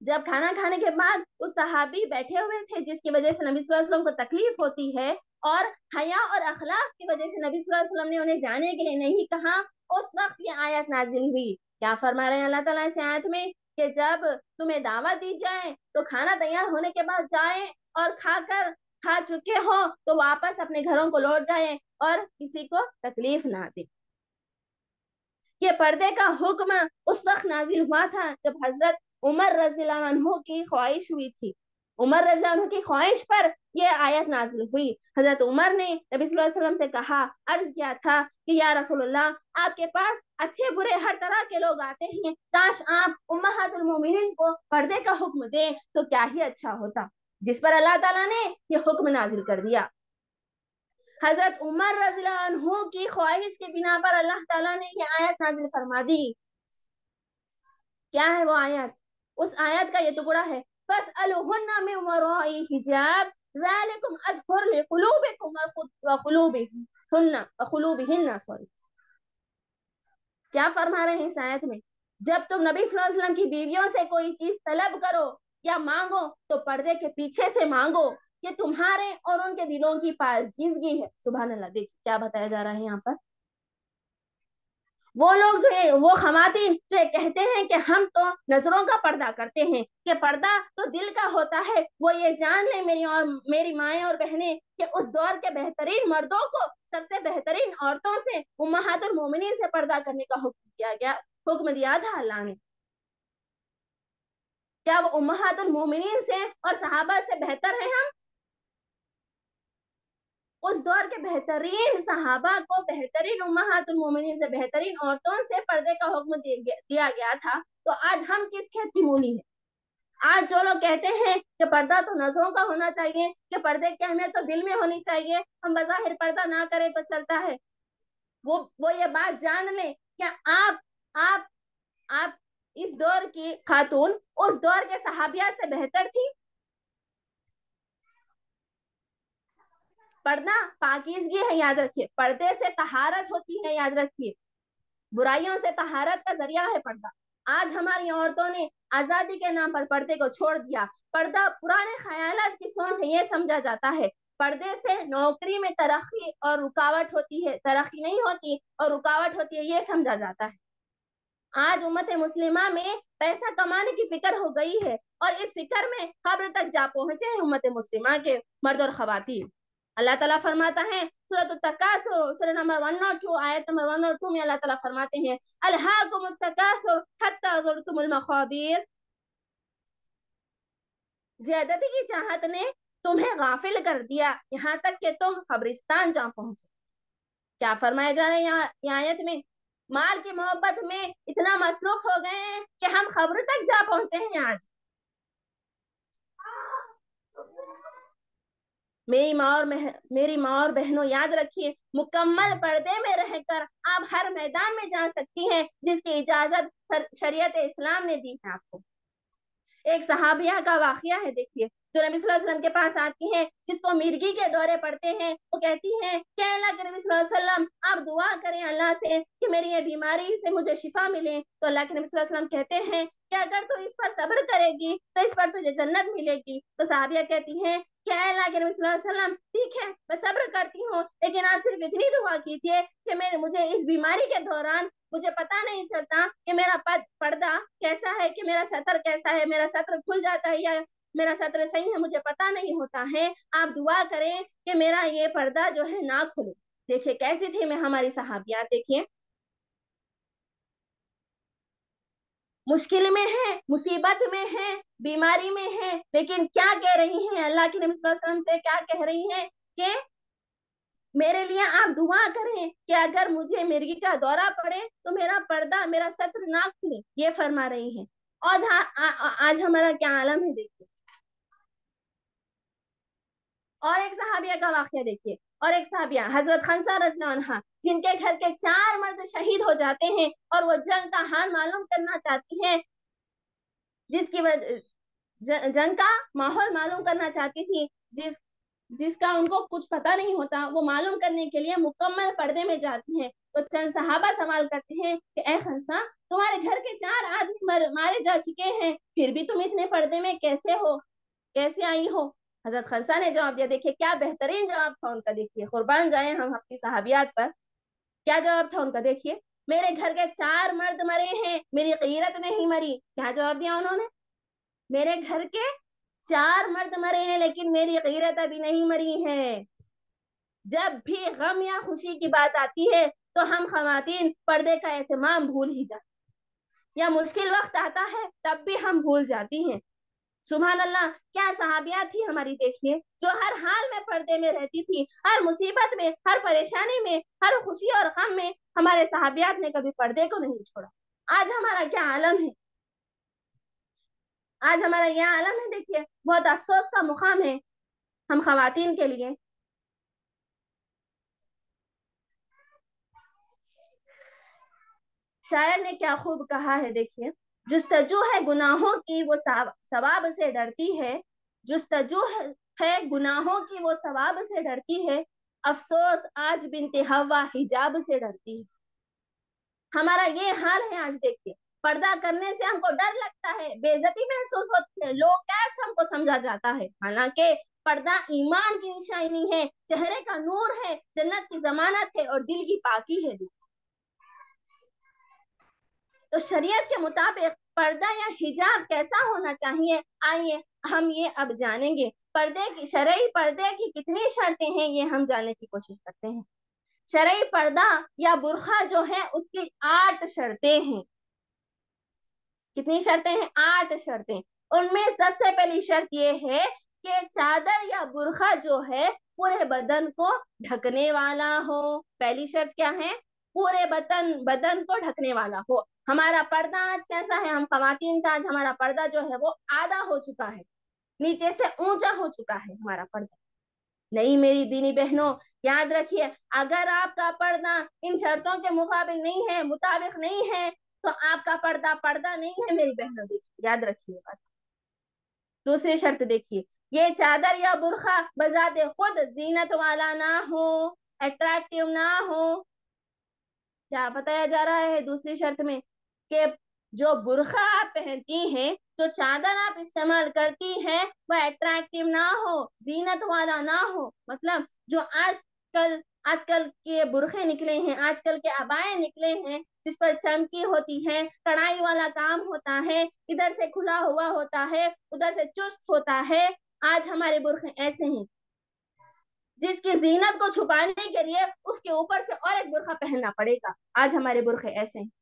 جب کھانا کھانے کے بعد وہ صحابی بیٹھے ہوئے تھے جس کی وجہ سے نبی صلی اللہ علیہ وسلم کو تکلیف ہوتی ہے، اور حیا اور اخلاق کی وجہ سے نبی صلی اللہ علیہ وسلم نے انہیں جانے کے لیے نہیں کہا، اس وقت یہ آیت نازل ہوئی. کیا فرما رہے ہیں اللہ تعالیٰ اس آیت میں کہ جب تمہیں دعوت دی جائے تو کھانا تیار ہونے کے بعد جائیں، اور کھا چکے ہو تو واپس اپنے گھروں کو لوٹ جائیں اور کسی کو تکلیف نہ دے. یہ پردے کا حکم اس وقت نازل ہوا تھا جب حضرت عمر رضی اللہ عنہ کی خواہش ہوئی تھی. عمر رضی اللہ عنہ کی خواہش پر یہ آیت نازل ہوئی. حضرت عمر نے نبی صلی اللہ علیہ وسلم سے کہا، عرض کیا تھا کہ یا رسول اللہ، آپ کے پاس اچھے برے ہر طرح کے لوگ آتے ہیں، کاش آپ امہات المومنین کو پردے کا حکم دیں تو کیا ہی اچھا ہوتا. جس پر اللہ تعالیٰ نے یہ حکم نازل کر دیا. حضرت عمر رضی اللہ عنہ کی خواہش کے بنا پر اللہ تعالیٰ نے یہ آیت نازل فرما دی. کیا ہے وہ آیت؟ اس آیت کا یہ ٹکڑا ہے، فَاسْأَلُوهُنَّ مِنْ وَرَاءِ حِجَابٍ ذَلِكُمْ أَطْهَرُ لِقُلُوبِكُمْ وَقُلُوبِهِنَّ. کیا فرما رہے ہیں اس آیت میں؟ جب تم نبی صلی اللہ علیہ وسلم کی بیویوں سے کوئی چیز طلب کرو یا مانگو تو پردے کے پیچھے سے مانگو، یہ تمہارے اور ان کے دلوں کی پاکیزگی ہے. سبحان اللہ. دیکھیں کیا بتایا جا رہا ہے یہاں پر. وہ لوگ وہ خواتین جو کہتے ہیں کہ ہم تو نظروں کا پردہ کرتے ہیں، کہ پردہ تو دل کا ہوتا ہے، وہ یہ جان لیں میری مائیں اور بہنیں کہ اس دور کے بہترین مردوں کو سب سے بہترین عورتوں سے، امہات المومنین سے پردہ کرنے کا حکم دیا تھا اللہ نے. کیا وہ امہات المومنین سے اور صحابہ سے بہتر ہیں ہم؟ اس دور کے بہترین صحابہ کو بہترین امہات المومنین سے، بہترین عورتوں سے پردے کا حکم دیا گیا تھا. تو آج ہم کس کھیت کی مولی ہیں؟ آج جو لوگ کہتے ہیں کہ پردہ تو نظروں کا ہونا چاہیے، کہ پردے کی اہمیت تو دل میں ہونی چاہیے، ہم بظاہر پردہ نہ کریں تو چلتا ہے، وہ یہ بات جان لیں کہ آپ اس دور کی خاتون اس دور کے صحابیہ سے بہتر تھی. پردہ پاکیزگی ہے، یاد رکھیے. پردے سے طہارت ہوتی ہے، یاد رکھیے. برائیوں سے طہارت کا ذریعہ ہے پردہ. آج ہماری عورتوں نے آزادی کے نام پر پردے کو چھوڑ دیا. پردہ پرانے خیالات کی سوچ ہے، یہ سمجھا جاتا ہے. پردے سے نوکری میں ترقی اور رکاوٹ ہوتی ہے، ترقی نہیں ہوتی اور رکاوٹ ہوتی ہے، یہ سمجھا جاتا ہے. آج امت مسلمہ میں پیسہ کمانے کی فکر ہو گئی ہے، اور اس فکر میں قبر تک جا پہنچے ہیں امت مسلمہ کے مرد اور خواتین. اللہ تعالیٰ فرماتا ہے سورۃ التکاثر سورہ نمبر 102 آیت نمبر 102 میں اللہ تعالیٰ فرماتے ہیں الہاکم التکاثر حتی زرتم المقابر. زیادتی کی چاہت نے تمہیں غافل کر دیا یہاں تک کہ تم قبرستان جا پہنچے. کیا فرمایا جا رہا ہے یہ آیت میں؟ مال کی محبت میں اتنا مصروف ہو گئے ہیں کہ ہم قبر تک جا پہنچے ہیں. آج میری ماں اور بہنوں یاد رکھیے، مکمل پردے میں رہ کر آپ ہر میدان میں جا سکتی ہیں جس کی اجازت شریعت اسلام نے دی ہے آپ کو. ایک صحابیہ کا واقعہ ہے، دیکھیے، جو نبی صلی اللہ علیہ وسلم کے پاس آتی ہیں، جس کو مرگی کے دورے پڑتے ہیں. وہ کہتی ہیں کہ اللہ کے نبی صلی اللہ علیہ وسلم آپ دعا کریں اللہ سے کہ میری یہ بیماری سے مجھے شفا ملے. تو اللہ کے نبی صلی اللہ علیہ وسلم کہتے ہیں کہ اگر تو اس پر صبر کرے گی تو اس پر تجھے جنت ملے گی. تو صحابیہ کہتی ہیں کہ اے اللہ کے نبی صلی اللہ علیہ وسلم ٹھیک ہے میں صبر کرتی ہوں، لیکن آپ صرف اتنی دعا کیجیے کہ مجھے اس بیماری کے دوران مجھے پتا نہیں چلتا کہ میرا پردہ کیسا ہے، کہ میرا سطر کیسا ہے، میرا سطر کھل جاتا ہے یا میرا سطر صحیح ہے، مجھے پتا نہیں ہوتا ہے. آپ دعا کریں کہ میرا یہ پردہ جو ہے نہ کھلے. دیکھیے کیسی تھی میں ہماری صحابیات. دیکھیے مشکل میں ہیں، مصیبت میں ہیں، بیماری میں ہیں، لیکن کیا کہہ رہی ہیں؟ اللہ کے نبی صلی اللہ علیہ وسلم سے کیا کہہ رہی ہیں کہ میرے لیے آپ دعا کریں کہ اگر مجھے مرگی کا دورہ پڑے تو میرا پردہ، میرا ستر نہ کھلے، یہ فرما رہی ہیں۔ آج ہمارا کیا عالم ہے دیکھیے۔ اور ایک صحابیہ کا واقعہ دیکھیے، اور ایک صحابیہ حضرت خنسہ رضی اللہ عنہا، جن کے گھر کے 4 مرد شہید ہو جاتے ہیں اور وہ جنگ کا حال معلوم کرنا چاہتی ہیں، جس کی جنگ کا ماحول معلوم کرنا چاہتی تھی، جس کا ان کو کچھ پتہ نہیں ہوتا، وہ معلوم کرنے کے لیے مکمل پردے میں جاتی ہیں۔ تو چند صحابہ سوال کرتے ہیں کہ اے خنسہ، تمہارے گھر کے 4 آدمی مارے جا چکے ہیں، پھر بھی تم اتنے پردے میں کیسے ہو، کیسے آئی ہو؟ حضرت خنسہ نے جواب دیا، دیکھیے کیا بہترین جواب تھا ان کا، دیکھیے قربان جائیں ہم اپنی صحابیات پر، کیا جواب تھا ان کا دیکھیے۔ میرے گھر کے 4 مرد مرے ہیں، میری غیرت نہیں مری۔ کیا جواب دیا انہوں نے؟ میرے گھر کے 4 مرد مرے ہیں لیکن میری غیرت ابھی نہیں مری ہے۔ جب بھی غم یا خوشی کی بات آتی ہے تو ہم خواتین پردے کا اہتمام بھول ہی جاتے ہیں، یا مشکل وقت آتا ہے تب بھی ہم بھول جاتی ہیں۔ سبحان اللہ، کیا صحابیات تھی ہماری دیکھیے، جو ہر حال میں پردے میں رہتی تھی، ہر مصیبت میں، ہر پریشانی میں، ہر خوشی اور غم میں ہمارے صحابیات نے کبھی پردے کو نہیں چھوڑا۔ آج ہمارا کیا عالم ہے، آج ہمارا یہ عالم ہے دیکھیے، بہت افسوس کا مقام ہے ہم خواتین کے لیے۔ شاعر نے کیا خوب کہا ہے دیکھیے، جستجو ہے گناہوں کی وہ ثواب سے ڈرتی ہے، جستجو ہے گناہوں کی وہ ثواب سے ڈرتی ہے، افسوس آج بنت حوا حجاب سے ڈرتی ہے۔ ہمارا یہ حال ہے آج دیکھیے، پردہ کرنے سے ہم کو ڈر لگتا ہے، بے عزتی محسوس ہوتی ہے، لوگ کیسے ہم کو سمجھا جاتا ہے، حالانکہ پردہ ایمان کی نشانی ہے، چہرے کا نور ہے، جنت کی ضمانت ہے اور دل کی پاکی ہے۔ تو شریعت کے مطابق پردہ یا حجاب کیسا ہونا چاہیے، آئیے ہم یہ اب جانیں گے۔ شرعی پردے کی کتنی شرطیں ہیں یہ ہم جاننے کی کوشش کرتے ہیں۔ شرعی پردہ یا برقع جو ہے اس کی 8 شرطیں ہیں۔ کتنی شرطیں ہیں؟ 8 شرطیں۔ ان میں سب سے پہلی شرط یہ ہے کہ چادر یا برقع جو ہے پورے بدن کو ڈھکنے والا ہو۔ پہلی شرط کیا ہے؟ پورے بدن کو ڈھکنے والا ہو۔ ہمارا پردہ آج کیسا ہے؟ ہم خواتین کا آج ہمارا پردہ جو ہے وہ آدھا ہو چکا ہے، نیچے سے اونچا ہو چکا ہے ہمارا پردہ۔ نہیں میری دینی بہنوں، یاد رکھیے، اگر آپ کا پردہ ان شرطوں کے مطابق نہیں ہے تو آپ کا پردہ نہیں ہے میری بہنوں، دیکھیے یاد رکھیے بات۔ دوسری شرط دیکھیے، یہ چادر یا برقع بذات خود زینت والا نہ ہو، اٹریکٹیو نہ ہو۔ کیا بتایا جا رہا ہے دوسری شرط میں؟ کہ جو برقع آپ پہنتی ہیں، جو چادر آپ استعمال کرتی ہیں، وہ اٹریکٹیو نہ ہو، زینت والا نہ ہو۔ مطلب جو آج کل کے برقعے نکلے ہیں، آج کل کے عبائے نکلے ہیں، جس پر چمکی ہوتی ہے، کڑھائی والا کام ہوتا ہے، ادھر سے کھلا ہوا ہوتا ہے، ادھر سے چست ہوتا ہے، آج ہمارے برقعے ایسے ہیں جس کی زینت کو چھپانے کے لیے اس کے اوپر سے اور ایک برقع پہننا پڑے گا۔ آج ہمارے برقعے ایسے ہیں۔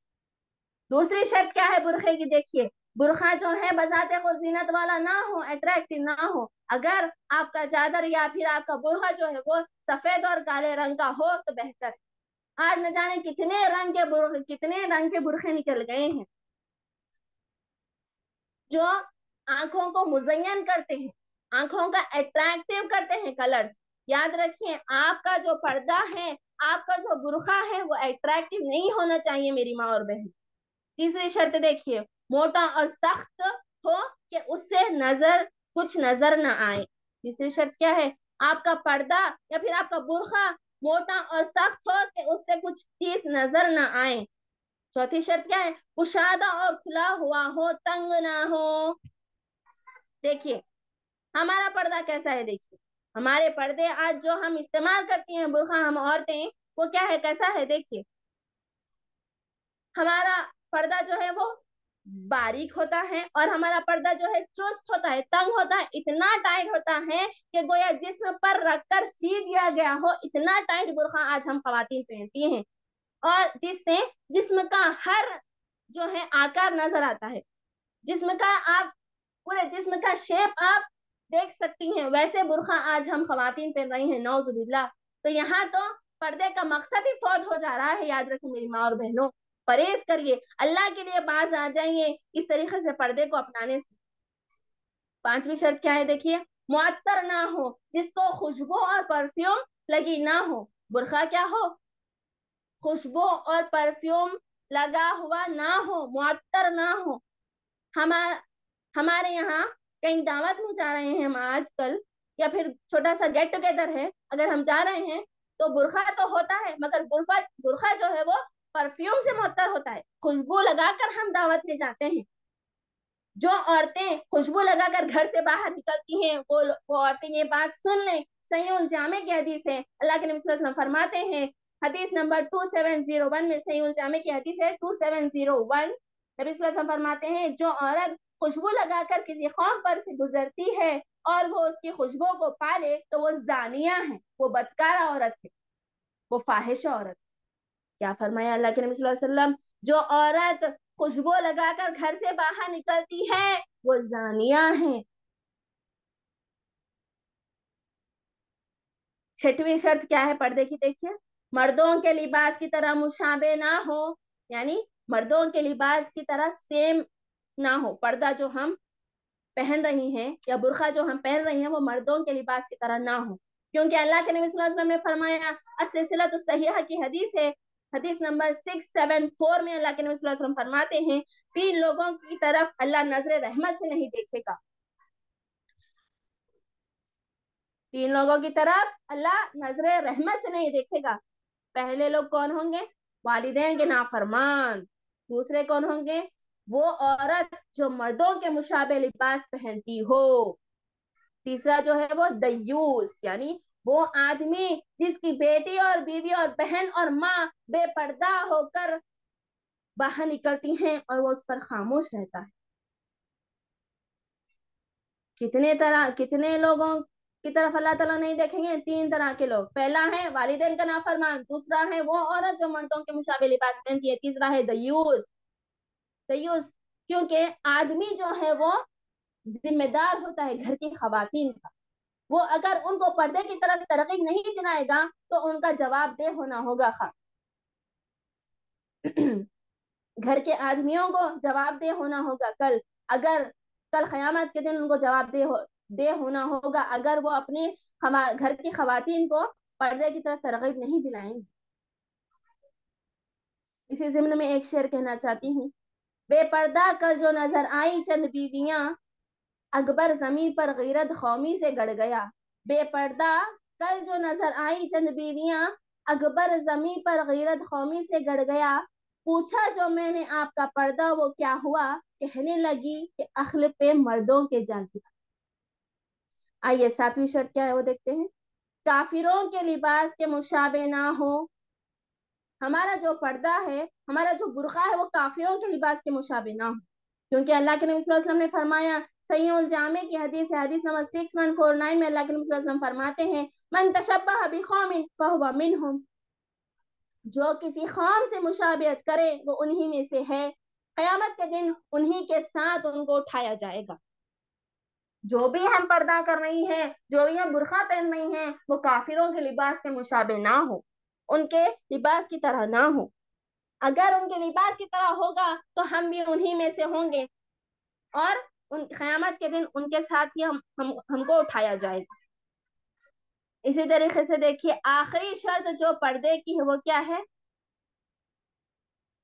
دوسری شرط کیا ہے برقعے کی؟ دیکھیے، برقع جو ہے بذات خود زینت والا نہ ہو، اٹریکٹیو نہ ہو۔ اگر آپ کا چادر یا پھر آپ کا برقع جو ہے وہ سفید اور کالے رنگ کا ہو تو بہتر ہے۔ آج نہ جانے کتنے رنگ کے برقعے نکل گئے ہیں جو آنکھوں کو مزین کرتے ہیں، آنکھوں کا اٹریکٹیو کرتے ہیں کلرز۔ یاد رکھیں، آپ کا جو پردہ ہے، آپ کا جو برقع ہے وہ اٹریکٹیو نہیں ہونا چاہیے میری ماں اور بہن۔ تیسری شرط دیکھیے، موٹا اور سخت ہو کہ اس سے کچھ نظر نہ آئے۔ تیسری شرط کیا ہے؟ آپ کا پردہ یا پھر آپ کا برقع موٹا اور سخت ہو کہ اس سے کچھ چیز نظر نہ آئے۔ چوتھی شرط کیا ہے؟ کشادہ اور کھلا ہوا ہو، تنگ نہ ہو۔ دیکھیے ہمارا پردہ کیسا ہے، دیکھیے ہمارے پردے آج جو ہم استعمال کرتی ہیں برقع ہم عورتیں، وہ کیا ہے، کیسا ہے؟ دیکھیے ہمارا پردہ جو ہے وہ باریک ہوتا ہے اور ہمارا پردہ جو ہے چست ہوتا ہے، تنگ ہوتا ہے، اتنا ٹائٹ ہوتا ہے کہ گویا جسم پر رکھ کر سی دیا گیا ہو، اتنا ٹائٹ برقع آج ہم خواتین پہنتی ہیں، اور جس سے جسم کا ہر جو ہے آکار نظر آتا ہے، جسم کا آپ پورے جسم کا شیپ آپ دیکھ سکتی ہیں، ویسے برقع آج ہم خواتین پہن رہی ہیں، نعوذ باللہ. تو یہاں تو پردے کا مقصد ہی فوت ہو جا رہا ہے. یاد رکھیں میری ماں اور بہنوں، پرہیز کریے، اللہ کے لیے باز آ جائیے اس طریقے سے پردے کو اپنانے سے. 5ویں شرط کیا ہے دیکھیے، معطر نہ ہو، جس کو خوشبو اور پرفیوم لگی نہ ہو. برقع کیا ہو؟ خوشبو اور پرفیوم لگا ہوا نہ ہو، معطر نہ ہو. ہمارے یہاں کہیں دعوت میں جا رہے ہیں ہم آج کل، یا پھر چھوٹا سا گیٹ ٹوگیدر ہے، اگر ہم جا رہے ہیں تو برقع تو ہوتا ہے، مگر برقع جو ہے وہ پرفیوم سے معطر ہوتا ہے، خوشبو لگا کر ہم دعوت میں جاتے ہیں. جو عورتیں خوشبو لگا کر گھر سے باہر نکلتی ہیں وہ عورتیں یہ بات سن لیں. صحیح الجامع کی حدیث ہے، اللہ کے نبی صلی اللہ علیہ وسلم فرماتے ہیں، حدیث نمبر 2701 میں، صحیح الجامع کی حدیث ہے 2701، نبی صلی اللہ علیہ وسلم فرماتے ہیں جو عورت خوشبو لگا کر کسی قوم پر سے گزرتی ہے اور وہ اس کی خوشبو کو پالے تو وہ زانیہ ہے، وہ بدکارہ عورت ہے، وہ فاحشہ عورت. کیا فرمایا اللہ کے نبی صلی اللہ علیہ وسلم؟ جو عورت خوشبو لگا کر گھر سے باہر نکلتی ہے وہ زانیہ ہے. 6ویں شرط کیا ہے پردے کی دیکھیے، مردوں کے لباس کی طرح مشابہ نہ ہو، یعنی مردوں کے لباس کی طرح سیم نہ ہو. پردہ جو ہم پہن رہی ہیں یا برقع جو ہم پہن رہی ہیں وہ مردوں کے لباس کی طرح نہ ہو، کیونکہ اللہ کے نبی صلی اللہ علیہ وسلم نے فرمایا، السلسلۃ الصحیحہ کی حدیث ہے، حدیث نمبر 674 میں اللہ کے نبی صلی اللہ علیہ وسلم فرماتے ہیں 3 لوگوں کی طرف اللہ نظر رحمت سے نہیں دیکھے گا. 3 لوگوں کی طرف اللہ نظر رحمت سے نہیں دیکھے گا. پہلے لوگ کون ہوں گے؟ والدین کے نافرمان. دوسرے کون ہوں گے؟ وہ عورت جو مردوں کے مشابہ لباس پہنتی ہو. تیسرا جو ہے وہ دیوس، یعنی وہ آدمی جس کی بیٹی اور بیوی اور بہن اور ماں بے پردہ ہو کر باہر نکلتی ہیں اور وہ اس پر خاموش رہتا ہے. کتنے لوگوں کی طرف اللہ تعالیٰ نہیں دیکھیں گے؟ 3 طرح کے لوگ. پہلا ہے والدین کا نافرمان، دوسرا ہے وہ عورت جو مردوں کے مشابہ لباس پہنتی ہے، تیسرا ہے دیوس. کیونکہ آدمی جو ہے وہ ذمہ دار ہوتا ہے گھر کی خواتین کا، وہ اگر ان کو پردے کی طرف ترغیب نہیں دلائے گا تو ان کا جواب دہ ہونا ہوگا. گھر کے آدمیوں کو جواب دہ ہونا ہوگا کل قیامت کے دن ان کو جواب دہ ہونا ہوگا اگر وہ اپنی گھر کی خواتین کو پردے کی طرف ترغیب نہیں دلائیں گے. اسی ضمن میں ایک شعر کہنا چاہتی ہوں، بے پردہ کل جو نظر آئی چند بیویاں، اکبر زمین پر غیرت قومی سے گڑ گیا. بے پردہ کل جو نظر آئی چند بیویاں، اکبر زمین پر غیرت قومی سے گڑ گیا. پوچھا جو میں نے آپ کا پردہ وہ کیا ہوا، کہنے لگی کہ عقل پہ مردوں کے جا گرا. آئیے 7ویں شرط کیا ہے وہ دیکھتے ہیں، کافروں کے لباس کے مشابہ نہ ہو. ہمارا جو پردہ ہے، ہمارا جو برقع ہے وہ کافروں کے لباس کے مشابہ نہ ہو، کیونکہ اللہ کے نبی صلی اللہ علیہ وسلم نے فرمایا، صحیح الجامع کی حدیث ہے، حدیث نمبر 6149 میں اللہ کے نبی صلی اللہ علیہ وسلم فرماتے ہیں، من تشبہ بقوم فہو منہم، جو کسی قوم سے مشابہت کرے وہ انہی میں سے ہے، قیامت کے دن انہی کے ساتھ ان کو اٹھایا جائے گا. جو بھی ہم پردہ کر رہی ہیں، جو بھی ہم برقع پہن رہی ہیں، وہ کافروں کے لباس کے مشابہ نہ ہو، ان کے لباس کی طرح نہ ہو. اگر ان کے لباس کی طرح ہوگا تو ہم بھی انہی میں سے ہوں گے اور قیامت کے دن ان کے ساتھ ہی ہم کو اٹھایا جائے گا. اسی طریقے سے دیکھیے آخری شرط جو پردے کی ہے وہ کیا ہے،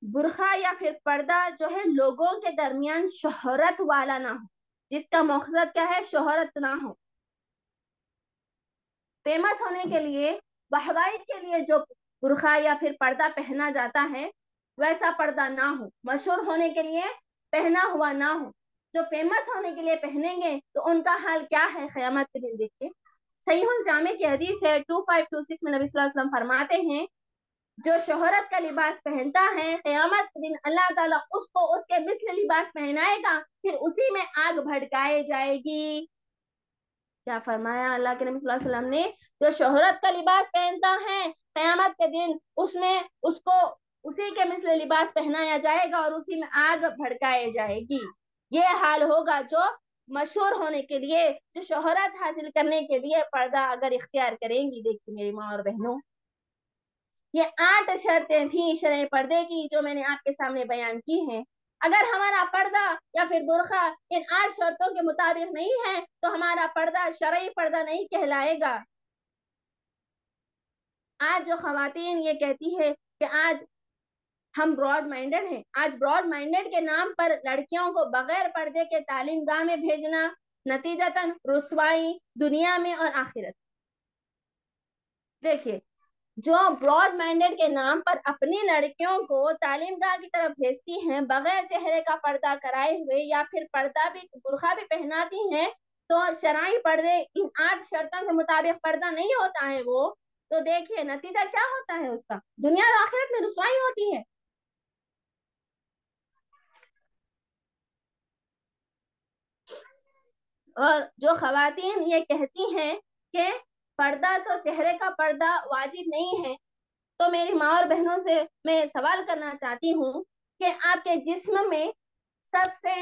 برقع یا پھر پردہ جو ہے لوگوں کے درمیان شہرت والا نہ ہو. جس کا مقصد کیا ہے؟ شہرت نہ ہو. فیمس ہونے کے لیے، واہوائی کے لیے جو برقع یا پھر پردہ پہنا جاتا ہے ویسا پردہ نہ ہو. مشہور ہونے کے لیے پہنا ہوا نہ ہو. جو فیمس ہونے کے لیے پہنیں گے تو ان کا حال کیا ہے قیامت کے دن دیکھیے. صحیح الجامع کی حدیث ہے 2526 میں نبی صلی اللہ علیہ وسلم فرماتے ہیں، جو شہرت کا لباس پہنتا ہے قیامت کے دن اللہ تعالیٰ اس کو اس کے مثل لباس پہنائے گا، پھر اسی میں آگ بھڑکائے جائے گی. کیا فرمایا اللہ کے نبی صلی اللہ علیہ وسلم نے؟ جو شہرت کا لباس پہنتا ہے قیامت کے دن اس میں اس کو اسی کے مثل لباس پہنایا جائے گا اور اسی میں آگ بھڑکائی جائے گی. یہ حال ہوگا جو مشہور ہونے کے لیے، جو شہرت حاصل کرنے کے لیے پردہ اگر اختیار کریں گی. دیکھیے میری ماں اور بہنوں، یہ 8 شرطیں تھیں شرعی پردے کی جو میں نے آپ کے سامنے بیان کی ہیں. اگر ہمارا پردہ یا پھر برقع ان 8 شرطوں کے مطابق نہیں ہے تو ہمارا پردہ شرعی پردہ نہیں کہلائے گا. آج جو خواتین یہ کہتی ہے کہ آج ہم براڈ مائنڈڈ ہیں، آج براڈ مائنڈڈ کے نام پر لڑکیوں کو بغیر پردے کے تعلیم گاہ میں بھیجنا نتیجتاً رسوائی دنیا میں اور آخرت. دیکھیے، جو براڈ مائنڈڈ کے نام پر اپنی لڑکیوں کو تعلیم گاہ کی طرف بھیجتی ہیں بغیر چہرے کا پردہ کرائے ہوئے، یا پھر پردہ بھی برقع بھی پہناتی ہیں، تو شرعی پردے ان 8 شرطوں کے مطابق پردہ نہیں ہوتا ہے وہ. تو دیکھیے نتیجہ کیا ہوتا ہے اس کا، دنیا اور آخرت میں رسوائی ہوتی ہے. اور جو خواتین یہ کہتی ہیں کہ پردہ تو چہرے کا پردہ واجب نہیں ہے، تو میری ماں اور بہنوں سے میں سوال کرنا چاہتی ہوں کہ آپ کے جسم میں سب سے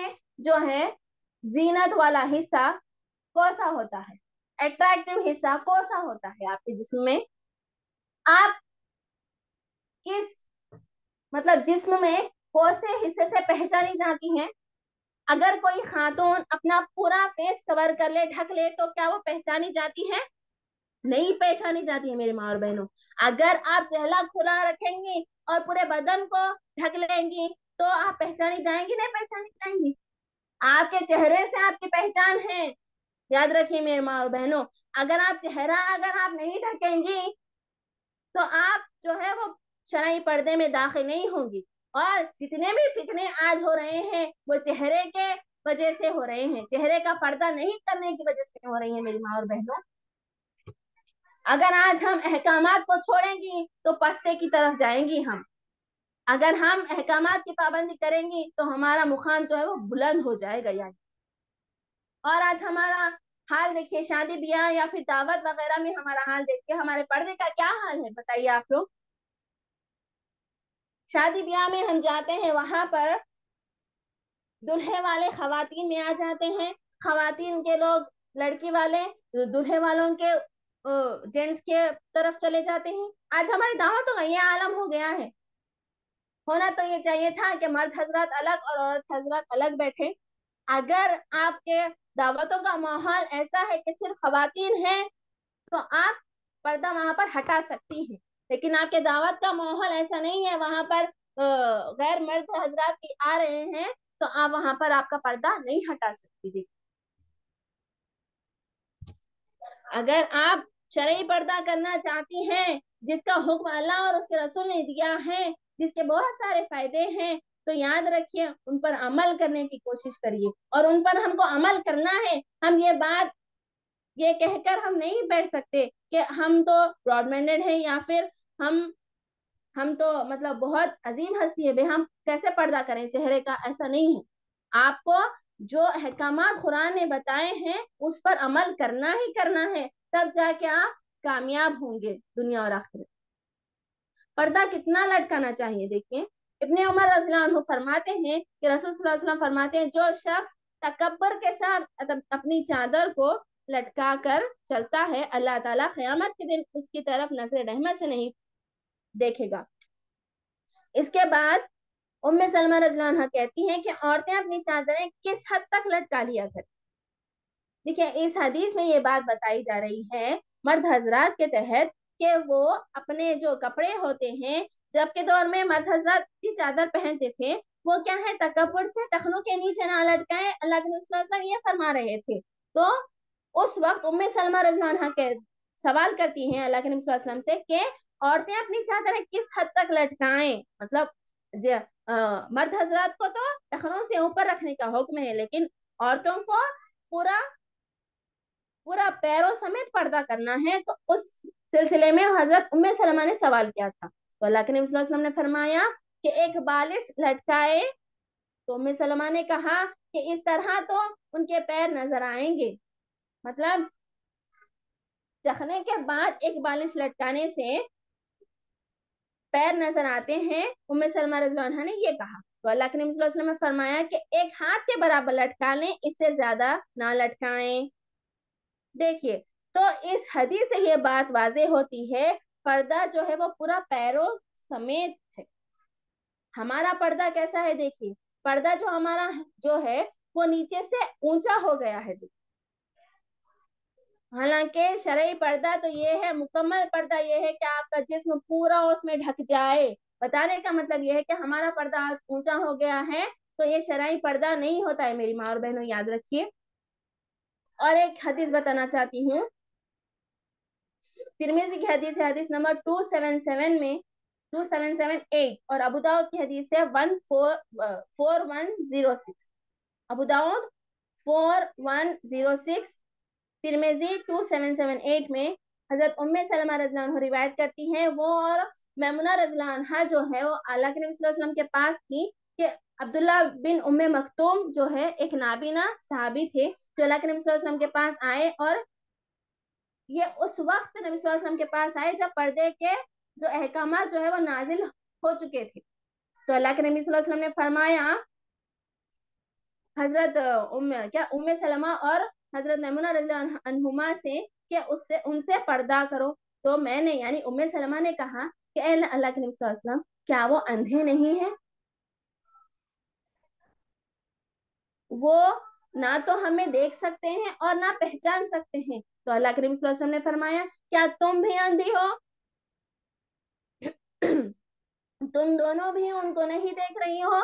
جو ہے زینت والا حصہ کون سا ہوتا ہے، اٹریکٹیو حصہ کون سا ہوتا ہے آپ کے جسم میں؟ آپ کس مطلب جسم میں کون سے حصے سے پہچانی جاتی ہیں؟ اگر کوئی خاتون اپنا پورا فیس کور کر لے، ڈھک لے، تو کیا وہ پہچانی جاتی ہے؟ نہیں پہچانی جاتی ہے میری ماں اور بہنوں. اگر آپ چہرہ کھلا رکھیں گی اور پورے بدن کو ڈھک لیں گی تو آپ پہچانی جائیں گی؟ نہیں پہچانی جائیں گی. آپ کے چہرے سے آپ کی پہچان ہے. یاد رکھیے میرے ماں اور بہنوں، اگر آپ چہرہ نہیں ڈھکیں گی تو آپ جو ہے وہ شرعی پردے میں داخل نہیں ہوں گی. اور جتنے بھی فتنے آج ہو رہے ہیں وہ چہرے کے وجہ سے ہو رہے ہیں، چہرے کا پردہ نہیں کرنے کی وجہ سے ہو رہی ہیں میری ماں اور بہنوں. اگر آج ہم احکامات کو چھوڑیں گی تو پستے کی طرف جائیں گی ہم. اگر ہم احکامات کی پابندی کریں گی تو ہمارا مقام جو ہے وہ بلند ہو جائے گا. یعنی اور آج ہمارا حال دیکھیے، شادی بیاہ یا پھر دعوت وغیرہ میں ہمارا حال دیکھیے، ہمارے پردے کا کیا حال ہے بتائیے آپ لوگ. شادی بیاہ میں ہم جاتے ہیں، وہاں پر دلہے والے خواتین میں آ جاتے ہیں، خواتین کے لوگ لڑکی والے دلہے والوں کے جینٹس کے طرف چلے جاتے ہیں. آج ہماری دعوتوں کا یہ عالم ہو گیا ہے. ہونا تو یہ چاہیے تھا کہ مرد حضرات الگ اور عورت حضرات الگ بیٹھے. اگر آپ کے دعوتوں کا ماحول ایسا ہے کہ صرف خواتین ہیں تو آپ پردہ وہاں پر ہٹا سکتی ہیں، لیکن آپ کے دعوت کا ماحول ایسا نہیں ہے، وہاں پر غیر مرد حضرات بھی آ رہے ہیں تو آپ وہاں پر آپ کا پردہ نہیں ہٹا سکتی. اگر آپ شرعی پردہ کرنا چاہتی ہیں جس کا حکم اللہ اور اس کے رسول نے دیا ہے، جس کے بہت سارے فائدے ہیں، تو یاد رکھیے ان پر عمل کرنے کی کوشش کریے. اور ان پر ہم کو عمل کرنا ہے. ہم یہ بات یہ کہہ کر ہم نہیں بیٹھ سکتے کہ ہم تو براڈ مائنڈڈ ہیں یا پھر ہم تو مطلب بہت عظیم ہستی ہے، ہم کیسے پردہ کریں چہرے کا. ایسا نہیں ہے. آپ کو جو احکامات قرآن نے بتائے ہیں اس پر عمل کرنا ہی کرنا ہے، تب جا کے آپ کامیاب ہوں گے دنیا اور آخرت. پردہ کتنا لٹکانا چاہیے؟ دیکھیں ابن عمر رضی اللہ عنہ فرماتے ہیں کہ رسول صلی اللہ علیہ وسلم فرماتے ہیں جو شخص تکبر کے ساتھ اپنی چادر کو لٹکا کر چلتا ہے، اللہ تعالیٰ قیامت کے دن اس کی طرف نظر رحمت سے نہیں دیکھے گا. اس کے بعد ام سلمہ رضی اللہ عنہ کہتی ہیں کہ عورتیں اپنی چادریں کس حد تک لٹکا لیا کریں. دیکھیں اس حدیث میں یہ بات بتائی جا رہی ہے مرد حضرات کے تحت کہ وہ اپنے جو کپڑے ہوتے ہیں، جب کے دور میں مرد حضرات کی چادر پہنتے تھے، وہ کیا ہے تکبر سے ٹخنوں کے نیچے نہ لٹکائیں، اللہ کے رسول صلی اللہ علیہ وسلم یہ فرما رہے تھے. تو اس وقت ام سلمہ رضی اللہ عنہ کے سوال کرتی ہیں اللہ کے نبی صلی اللہ علیہ وسلم سے کہ عورتیں اپنی چادریں کس حد تک لٹکائیں. مطلب مرد حضرات کو تو ٹخنوں سے اوپر رکھنے کا حکم ہے، لیکن عورتوں کو پورا پیروں سمیت پردہ کرنا ہے. تو اس سلسلے میں حضرت ام سلمہ نے سوال کیا تھا، تو اللہ کے نبی صلی اللہ علیہ وسلم نے فرمایا کہ ایک بالش لٹکائے. تو ام سلمہ نے کہا کہ اس طرح تو ان کے پیر نظر آئیں گے. مطلب چخنے کے بعد ایک بالش لٹکانے سے پیر نظر آتے ہیں، ام سلمہ رضی اللہ عنہا نے یہ کہا تو اللہ کے نبی صلی اللہ علیہ وسلم نے فرمایا کہ ایک ہاتھ کے برابر لٹکا لیں، اس سے زیادہ نہ لٹکائیں۔ دیکھیے تو اس حدیث سے یہ بات واضح ہوتی ہے، پردہ جو ہے وہ پورا پیروں سمیت ہے۔ ہمارا پردہ کیسا ہے؟ دیکھیے پردہ جو ہمارا جو ہے وہ نیچے سے اونچا ہو گیا ہے، حالانکہ شرعی پردہ تو یہ ہے، مکمل پردہ یہ ہے کہ آپ کا جسم پورا اس میں ڈھک جائے۔ بتانے کا مطلب یہ ہے کہ ہمارا پردہ آج اونچا ہو گیا ہے تو یہ شرعی پردہ نہیں ہوتا ہے، میری ماں اور بہنوں یاد رکھیے۔ اور ایک حدیث بتانا چاہتی ہوں، ترمذی کی حدیث ہے، حدیث نمبر 277 میں 2778، اور ابو داؤد کی حدیث ہے 4106، ابو داؤد 4106، ترمذی 2778 میں حضرت ام سلمہ رضی اللہ عنہ روایت کرتی ہیں، وہ اور میمونہ رضی اللہ عنہا جو ہے وہ اللہ کے نبی صلی اللہ علیہ وسلم کے پاس تھی کہ عبداللہ بن ام مکتوم جو ہے ایک نابینا صحابی تھے جو اللہ کے نبی صلی اللہ علیہ وسلم کے پاس آئے، اور یہ اس وقت نبی صلی اللہ علیہ وسلم کے پاس آئے جب پردے کے جو احکامات جو ہے وہ نازل ہو چکے تھے۔ تو اللہ کے نبی صلی اللہ علیہ وسلم نے فرمایا حضرت ام سلمہ اور حضرت میمونہ رضی اللہ عنہما سے کہ ان سے پردہ کرو۔ تو میں نے یعنی ام سلمہ نے کہا کہ اے اللہ کے نبی صلی اللہ علیہ وسلم، کیا وہ اندھے نہیں ہیں؟ وہ نہ تو ہمیں دیکھ سکتے ہیں اور نہ پہچان سکتے ہیں۔ تو اللہ کے نبی صلی اللہ علیہ وسلم نے فرمایا کیا تم بھی اندھی ہو؟ تم دونوں بھی ان کو نہیں دیکھ رہی ہو؟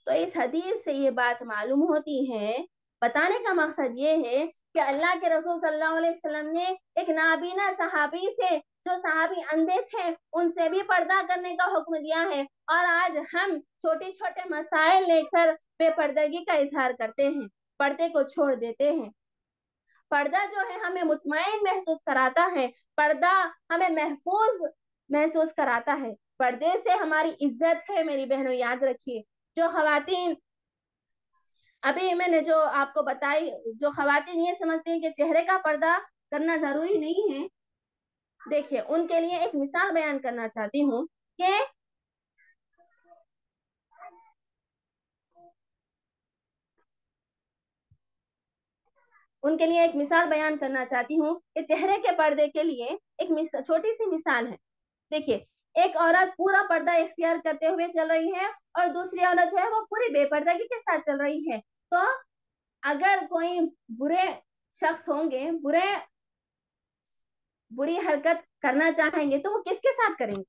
تو اس حدیث سے یہ بات معلوم ہوتی ہے، بتانے کا مقصد یہ ہے کہ اللہ کے رسول صلی اللہ علیہ وسلم نے ایک نابینا صحابی سے جو صحابی اندھے تھے ان سے بھی پردہ کرنے کا حکم دیا ہے، اور آج ہم چھوٹے چھوٹے مسائل لے کر بے پردگی کا اظہار کرتے ہیں، پردے کو چھوڑ دیتے ہیں۔ پردہ جو ہے ہمیں مطمئن محسوس کراتا ہے، پردہ ہمیں محفوظ محسوس کراتا ہے، پردے سے ہماری عزت ہے۔ میری بہنوں یاد رکھیے، جو خواتین ابھی میں نے جو آپ کو بتائی، جو خواتین یہ سمجھتی ہیں کہ چہرے کا پردہ کرنا ضروری نہیں ہے، دیکھیے ان کے لیے ایک مثال بیان کرنا چاہتی ہوں کہ چہرے کے پردے کے لیے ایک چھوٹی سی مثال ہے۔ دیکھیے ایک عورت پورا پردہ اختیار کرتے ہوئے چل رہی ہے اور دوسری عورت جو ہے وہ پوری بے پردگی کے ساتھ چل رہی ہے، تو اگر کوئی برے شخص ہوں گے، بری حرکت کرنا چاہیں گے تو وہ کس کے ساتھ کریں گے؟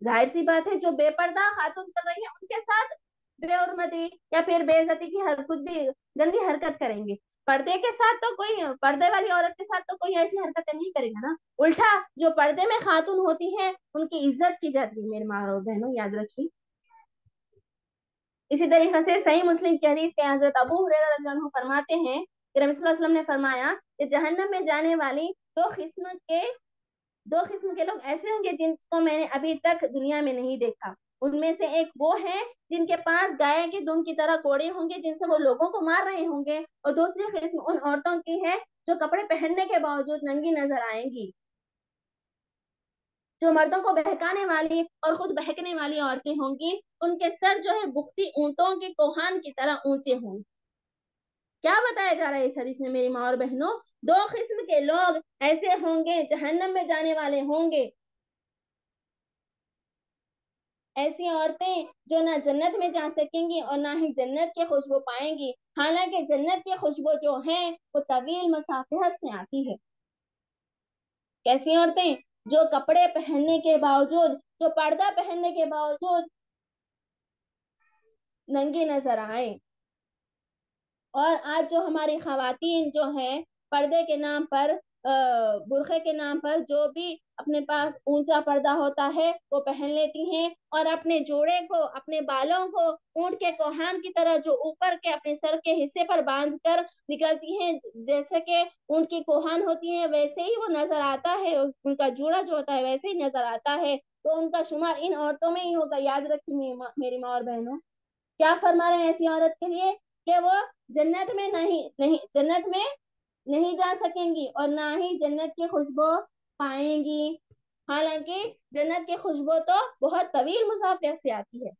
ظاہر سی بات ہے جو بے پردہ خاتون چل رہی ہے ان کے ساتھ بے حرمتی یا پھر بے عزتی کی کچھ بھی گندی حرکت کریں گے۔ پردے کے ساتھ تو کوئی، پردے والی عورت کے ساتھ تو کوئی ایسی حرکتیں نہیں کرے گا نا، الٹا جو پردے میں خاتون ہوتی ہیں ان کی عزت کی جاتی ہے۔ میرے ماں اور بہنوں یاد رکھیے، اسی طریقے سے صحیح مسلم کی حدیث سے حضرت ابو ہریرہ رضی اللہ عنہ فرماتے ہیں کہ نبی صلی اللہ علیہ وسلم نے فرمایا کہ جہنم میں جانے والی دو قسم کے لوگ ایسے ہوں گے جن کو میں نے ابھی تک دنیا میں نہیں دیکھا۔ ان میں سے ایک وہ ہیں جن کے پاس گائے کے دم کی طرح کوڑے ہوں گے جن سے وہ لوگوں کو مار رہے ہوں گے، اور دوسری قسم ان عورتوں کی ہے جو کپڑے پہننے کے باوجود ننگی نظر آئیں گی، جو مردوں کو بہکانے والی اور خود بہکنے والی عورتیں ہوں گی، ان کے سر جو ہے بختی اونٹوں کے کوہان کی طرح اونچے ہوں۔ کیا بتایا جا رہا ہے اس حدیث میں میری ماں اور بہنوں؟ دو قسم کے لوگ ایسے ہوں گے جہنم میں جانے والے ہوں گے، ایسی عورتیں جو نہ جنت میں جا سکیں گی اور نہ ہی جنت کی خوشبو پائیں گی، حالانکہ جنت کی خوشبو جو ہے وہ طویل مسافت سے آتی ہے۔ کیسی عورتیں؟ جو کپڑے پہننے کے باوجود، جو پردہ پہننے کے باوجود ننگی نظر آئے۔ اور آج جو ہماری خواتین جو ہیں پردے کے نام پر، برقعے کے نام پر جو بھی اپنے پاس اونچا پردہ ہوتا ہے وہ پہن لیتی ہیں، اور اپنے جوڑے کو، اپنے بالوں کو اونٹ کے کوہان کی طرح جو اوپر کے اپنے سر کے حصے پر باندھ کر نکلتی ہیں، جیسے کہ اونٹ کی کوہان ہوتی ہیں ویسے ہی وہ نظر آتا ہے، ان کا جوڑا جو ہوتا ہے ویسے ہی نظر آتا ہے، تو ان کا شمار ان عورتوں میں ہی ہوگا۔ یاد رکھیں میری ماں اور بہنوں، کیا فرما رہے ہیں ایسی عورت کے لیے کہ وہ جنت میں نہیں جا سکیں گی اور نہ ہی جنت کی خوشبو پائیں گی۔ حالانکہ جنت کی خوشبو تو بہت طویل مسافت سے آتی ہے۔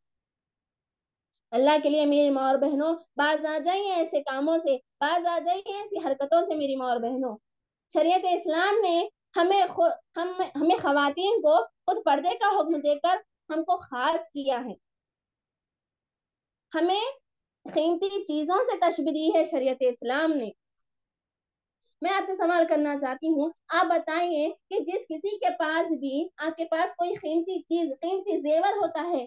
اللہ کے لیے میری ماں اور بہنوں، باز آ جائیے ایسے کاموں سے، باز آ جائیے ایسی حرکتوں سے میری ماں اور بہنوں۔ شریعت اسلام نے ہمیں خواتین کو خود پردے کا حکم دے کر ہم کو خاص کیا ہے۔ ہمیں قیمتی چیزوں سے تشبیہ دی ہے شریعت اسلام نے۔ میں آپ سے سوال کرنا چاہتی ہوں، آپ بتائیے کہ جس کسی کے پاس بھی آپ کے پاس کوئی قیمتی چیز، قیمتی زیور ہوتا ہے،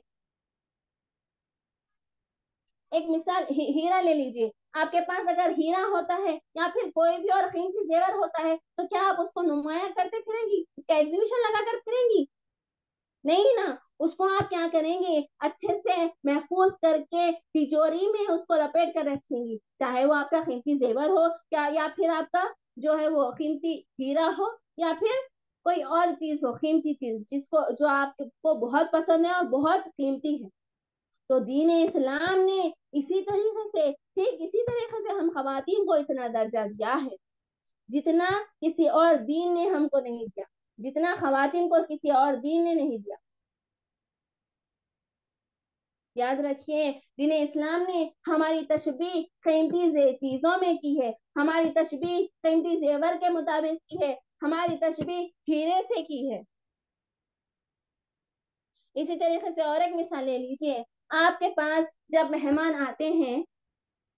ایک مثال ہیرا لے لیجئے، آپ کے پاس اگر ہیرا ہوتا ہے یا پھر کوئی بھی اور قیمتی زیور ہوتا ہے تو کیا آپ اس کو نمایاں کرتے پھریں گی، اس کا ایگزیبیشن لگا کر پھریں گی؟ نہیں نا، اس کو آپ کیا کریں گے، اچھے سے محفوظ کر کے تجوری میں اس کو لپیٹ کر رکھیں گی، چاہے وہ آپ کا قیمتی زیور ہو یا پھر آپ کا جو ہے وہ قیمتی ہیرا ہو یا پھر کوئی اور چیز ہو، قیمتی چیز جو آپ کو بہت پسند ہے اور بہت قیمتی ہے۔ تو دین اسلام نے اسی طریقے سے، ٹھیک اسی طریقے سے ہم خواتین کو اتنا درجہ دیا ہے جتنا کسی اور دین نے ہم کو نہیں دیا، جتنا خواتین کو کسی اور دین نے نہیں دیا۔ یاد رکھیے، دین اسلام نے ہماری تشبیہ قیمتی چیزوں میں کی ہے، ہماری تشبیہ قیمتی زیور کے مطابق کی ہے، ہماری تشبیہ ہیرے سے کی ہے۔ اسی طریقے سے اور ایک مثال لے لیجئے، آپ کے پاس جب مہمان آتے ہیں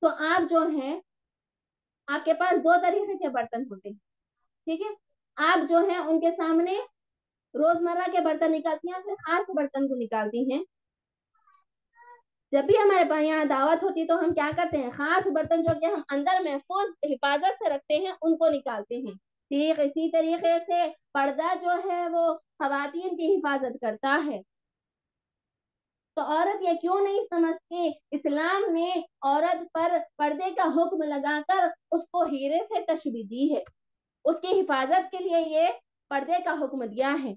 تو آپ جو ہیں، آپ کے پاس دو طریقے کے برتن ہوتے ہیں، ٹھیک ہے؟ آپ جو ہے ان کے سامنے روزمرہ کے برتن نکالتی ہیں، پھر خاص برتن کو نکالتی ہیں۔ جب بھی ہمارے پاس یہاں دعوت ہوتی تو ہم کیا کرتے ہیں، خاص برتن جو کہ ہم اندر محفوظ حفاظت سے رکھتے ہیں ان کو نکالتے ہیں۔ ٹھیک اسی طریقے سے پردہ جو ہے وہ خواتین کی حفاظت کرتا ہے۔ تو عورت یہ کیوں نہیں سمجھتی، اسلام نے عورت پر پردے کا حکم لگا کر اس کو ہیرے سے تشبیہ دی ہے، اس کی حفاظت کے لیے یہ پردے کا حکم دیا ہے۔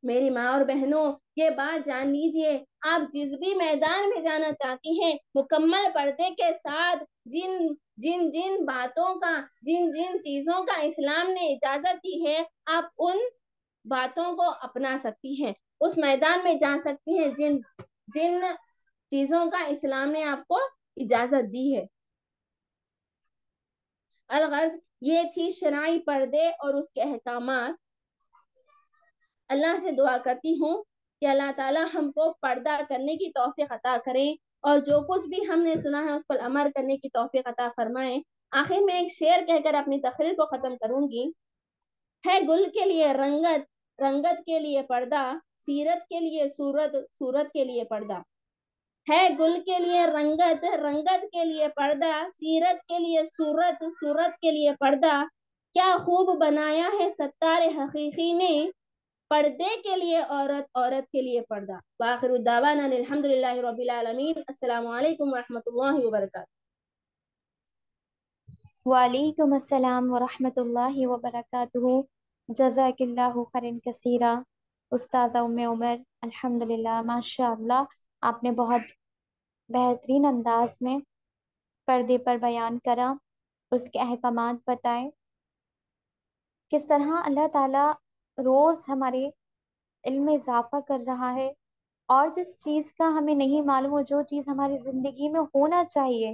میری ماں اور بہنوں، یہ بات جان لیجئے، آپ جس بھی میدان میں جانا چاہتی ہیں، مکمل پردے کے ساتھ جن باتوں کا، جن چیزوں کا اسلام نے اجازت دی ہے، آپ ان باتوں کو اپنا سکتی ہیں، اس میدان میں جا سکتی ہیں جن چیزوں کا اسلام نے آپ کو اجازت دی ہے۔ الغرض یہ تھی شرعی پردے اور اس کے احکامات۔ اللہ سے دعا کرتی ہوں کہ اللہ تعالی ہم کو پردہ کرنے کی توفیق عطا کریں اور جو کچھ بھی ہم نے سنا ہے اس پر عمل کرنے کی توفیق عطا فرمائیں۔ آخر میں ایک شعر کہہ کر اپنی تقریر کو ختم کروں گی۔ ہے گل کے لیے رنگت، رنگت کے لیے پردہ، سیرت کے لیے صورت، صورت کے لیے پردہ۔ ہے گل کے لیے رنگت، رنگت کے لیے پردہ، سیرت کے لیے صورت، صورت کے لیے پردہ۔ کیا خوب بنایا ہے ستار حقیقی نے، پردے کے لیے عورت، عورت کے لیے پردہ۔ وآخر الدعوانا الحمدللہ رب العالمین۔ السلام علیکم ورحمۃ اللہ وبرکاتہ۔ وعلیکم السلام ورحمۃ اللہ وبرکاتہ۔ جزاک اللہ خیرا کثیرا استاذہ عمر۔ الحمدللہ، ماشاء اللہ، آپ نے بہت بہترین انداز میں پردے پر بیان کرا، اس کے احکامات بتائے، کس طرح اللہ تعالیٰ روز ہمارے علم میں اضافہ کر رہا ہے، اور جس چیز کا ہمیں نہیں معلوم ہو، جو چیز ہماری زندگی میں ہونا چاہیے،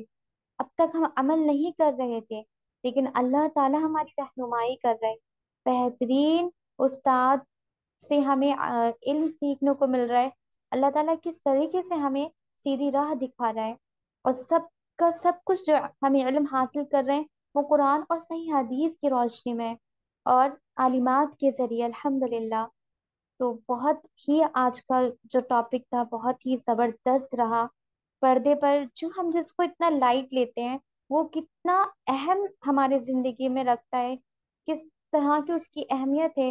اب تک ہم عمل نہیں کر رہے تھے، لیکن اللہ تعالیٰ ہماری رہنمائی کر رہے، بہترین استاد سے ہمیں علم سیکھنے کو مل رہا ہے، اللہ تعالیٰ کس طریقے سے ہمیں سیدھی راہ دکھا رہا ہے، اور سب کا سب کچھ جو ہمیں علم حاصل کر رہے ہیں وہ قرآن اور صحیح حدیث کی روشنی میں اور عالمات کے ذریعے، الحمدللہ۔ تو بہت ہی آج کا جو ٹاپک تھا بہت ہی زبردست رہا، پردے پر جو ہم جس کو اتنا لائٹ لیتے ہیں وہ کتنا اہم ہمارے زندگی میں رکھتا ہے، کس طرح کی اس کی اہمیت ہے،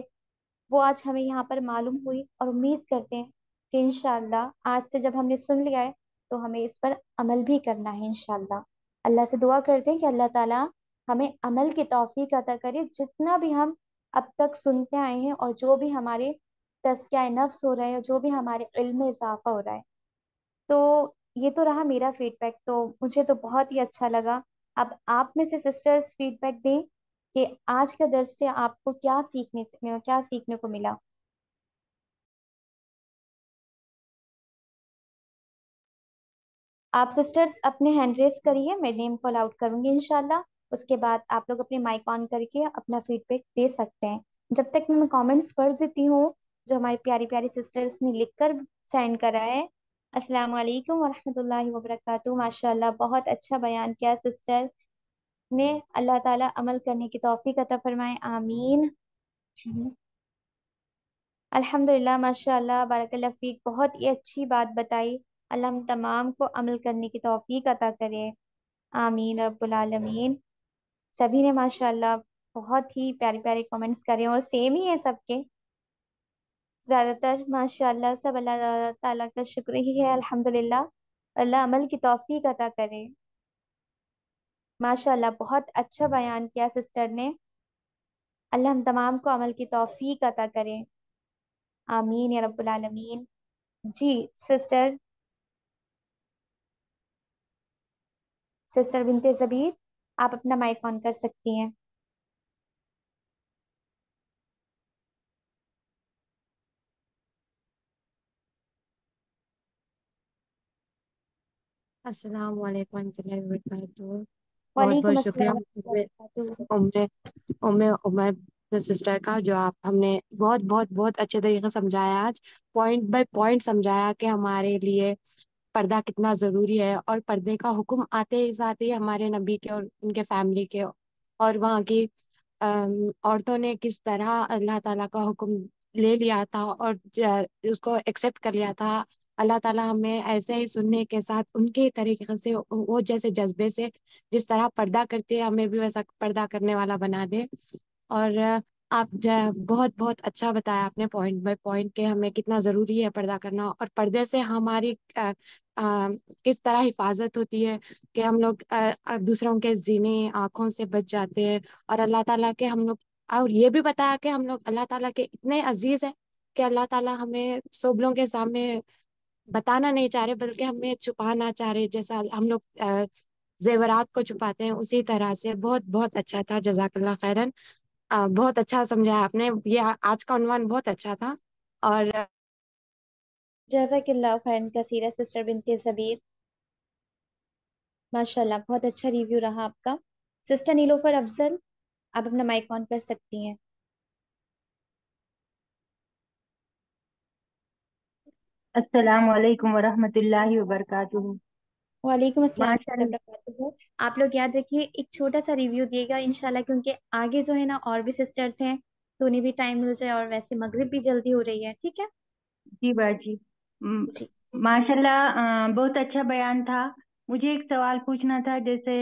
وہ آج ہمیں یہاں پر معلوم ہوئی، اور امید کرتے ہیں کہ انشاءاللہ آج سے جب ہم نے سن لیا ہے تو ہمیں اس پر عمل بھی کرنا ہے انشاءاللہ۔ اللہ سے دعا کرتے ہیں کہ اللہ تعالیٰ ہمیں عمل کی توفیق عطا کرے، جتنا بھی ہم اب تک سنتے آئے ہیں اور جو بھی ہمارے تزکیہ نفس ہو رہا ہے، جو بھی ہمارے علم میں اضافہ ہو رہا ہے۔ تو یہ تو رہا میرا فیڈ بیک، تو مجھے تو بہت ہی اچھا لگا۔ اب آپ میں سے سسٹرز فیڈ بیک دیں کہ آج کا درس سے آپ کو کیا سیکھنے کو ملا۔ آپ سسٹرز اپنے ہینڈ ریز کریے، میں نیم کال آؤٹ کروں گی انشاءاللہ، اس کے بعد آپ لوگ اپنے مائک آن کر کے اپنا فیڈ بیک دے سکتے ہیں۔ جب تک میں کامنٹس پڑھ دیتی ہوں جو ہماری پیاری پیاری سسٹرز نے لکھ کر سینڈ کرا ہے۔ السلام علیکم ورحمۃ اللہ وبرکاتہ، ماشاء اللہ بہت اچھا بیان کیا سسٹر نے، اللہ تعالیٰ عمل کرنے کی توفیق عطا فرمائے، آمین۔ الحمدللہ ماشاء اللہ بارک اللہ فیک، بہت ہی اچھی بات بتائی، اللہ ہم تمام کو عمل کرنے کی توفیق عطا کرے، آمین رب العالمین۔ سبھی نے ماشاء اللہ بہت ہی پیارے پیارے کامنٹس کرے اور سیم ہی ہیں سب کے، زیادہ تر ماشاء اللہ سب اللہ تعالیٰ کا شکر ہی ہے، الحمدللہ، اللہ عمل کی توفیق عطا کرے۔ ماشاء اللہ بہت اچھا بیان کیا سسٹر نے، اللہ ہم تمام کو عمل کی توفیق عطا کرے، آمین یا رب العالمین۔ جی سسٹر بنت زبیر، آپ اپنا مائک آن کر سکتی ہیں۔ السلام علیکم ورحمۃ اللہ وبرکاتہ۔ بہت وعلیکم بہت شکریہ السلام ورحمۃ اللہ وبرکاتہ۔ عمر سسٹر کا، جو آپ ہم نے بہت بہت بہت اچھے طریقے سے سمجھایا، آج پوائنٹ بائی پوائنٹ سمجھایا کہ ہمارے لیے پردہ کتنا ضروری ہے، اور پردے کا حکم آتے ہی ساتھ ہی ہمارے نبی کے اور ان کے فیملی کے اور وہاں کی عورتوں نے کس طرح اللہ تعالیٰ کا حکم لے لیا تھا اور اس کو ایکسیپٹ کر لیا تھا۔ اللہ تعالیٰ ہمیں ایسے ہی سننے کے ساتھ ان کے طریقے سے، وہ جیسے جذبے سے جس طرح پردہ کرتے ہیں ہمیں بھی ویسا پردہ کرنے والا بنا دے۔ اور آپ بہت بہت اچھا بتایا آپ نے پوائنٹ بائی پوائنٹ کہ ہمیں کتنا ضروری ہے پردہ کرنا، اور پردے سے ہماری کس طرح حفاظت ہوتی ہے کہ ہم لوگ دوسروں کے زینے آنکھوں سے بچ جاتے ہیں، اور اللہ تعالیٰ کے ہم لوگ، اور یہ بھی بتایا کہ ہم لوگ اللہ تعالیٰ کے اتنے عزیز ہیں کہ اللہ تعالیٰ ہمیں سب لوگوں کے سامنے بتانا نہیں چاہ رہے بلکہ ہمیں چھپانا چاہ رہے، جیسا ہم لوگ زیورات کو چھپاتے ہیں اسی طرح سے۔ بہت بہت اچھا تھا، جزاک اللہ خیرن، بہت اچھا سمجھایا آپ نے، یہ آج کا عنوان بہت اچھا تھا۔ اور جزاک اللہ خیرن کثیرا سسٹر بنت زبیر، ماشاء اللہ بہت اچھا ریویو رہا آپ کا۔ سسٹر نیلوفر افضل، آپ اپنا مائک آن کر سکتی ہیں۔ السلام علیکم ورحمۃ اللہ وبرکاتہ۔ وعلیکم السلام ماشاء ورحمۃ اللہ وبرکاتہ۔ آپ لوگ یاد رکھیے ایک چھوٹا سا ریویو دیے گا انشاءاللہ، کیونکہ آگے جو ہے نا اور بھی سسٹرز ہیں تو انہیں بھی ٹائم مل جائے، اور ویسے مغرب بھی جلدی ہو رہی ہے، ٹھیک ہے جی باجی، جی۔ ماشاء اللہ بہت اچھا بیان تھا۔ مجھے ایک سوال پوچھنا تھا، جیسے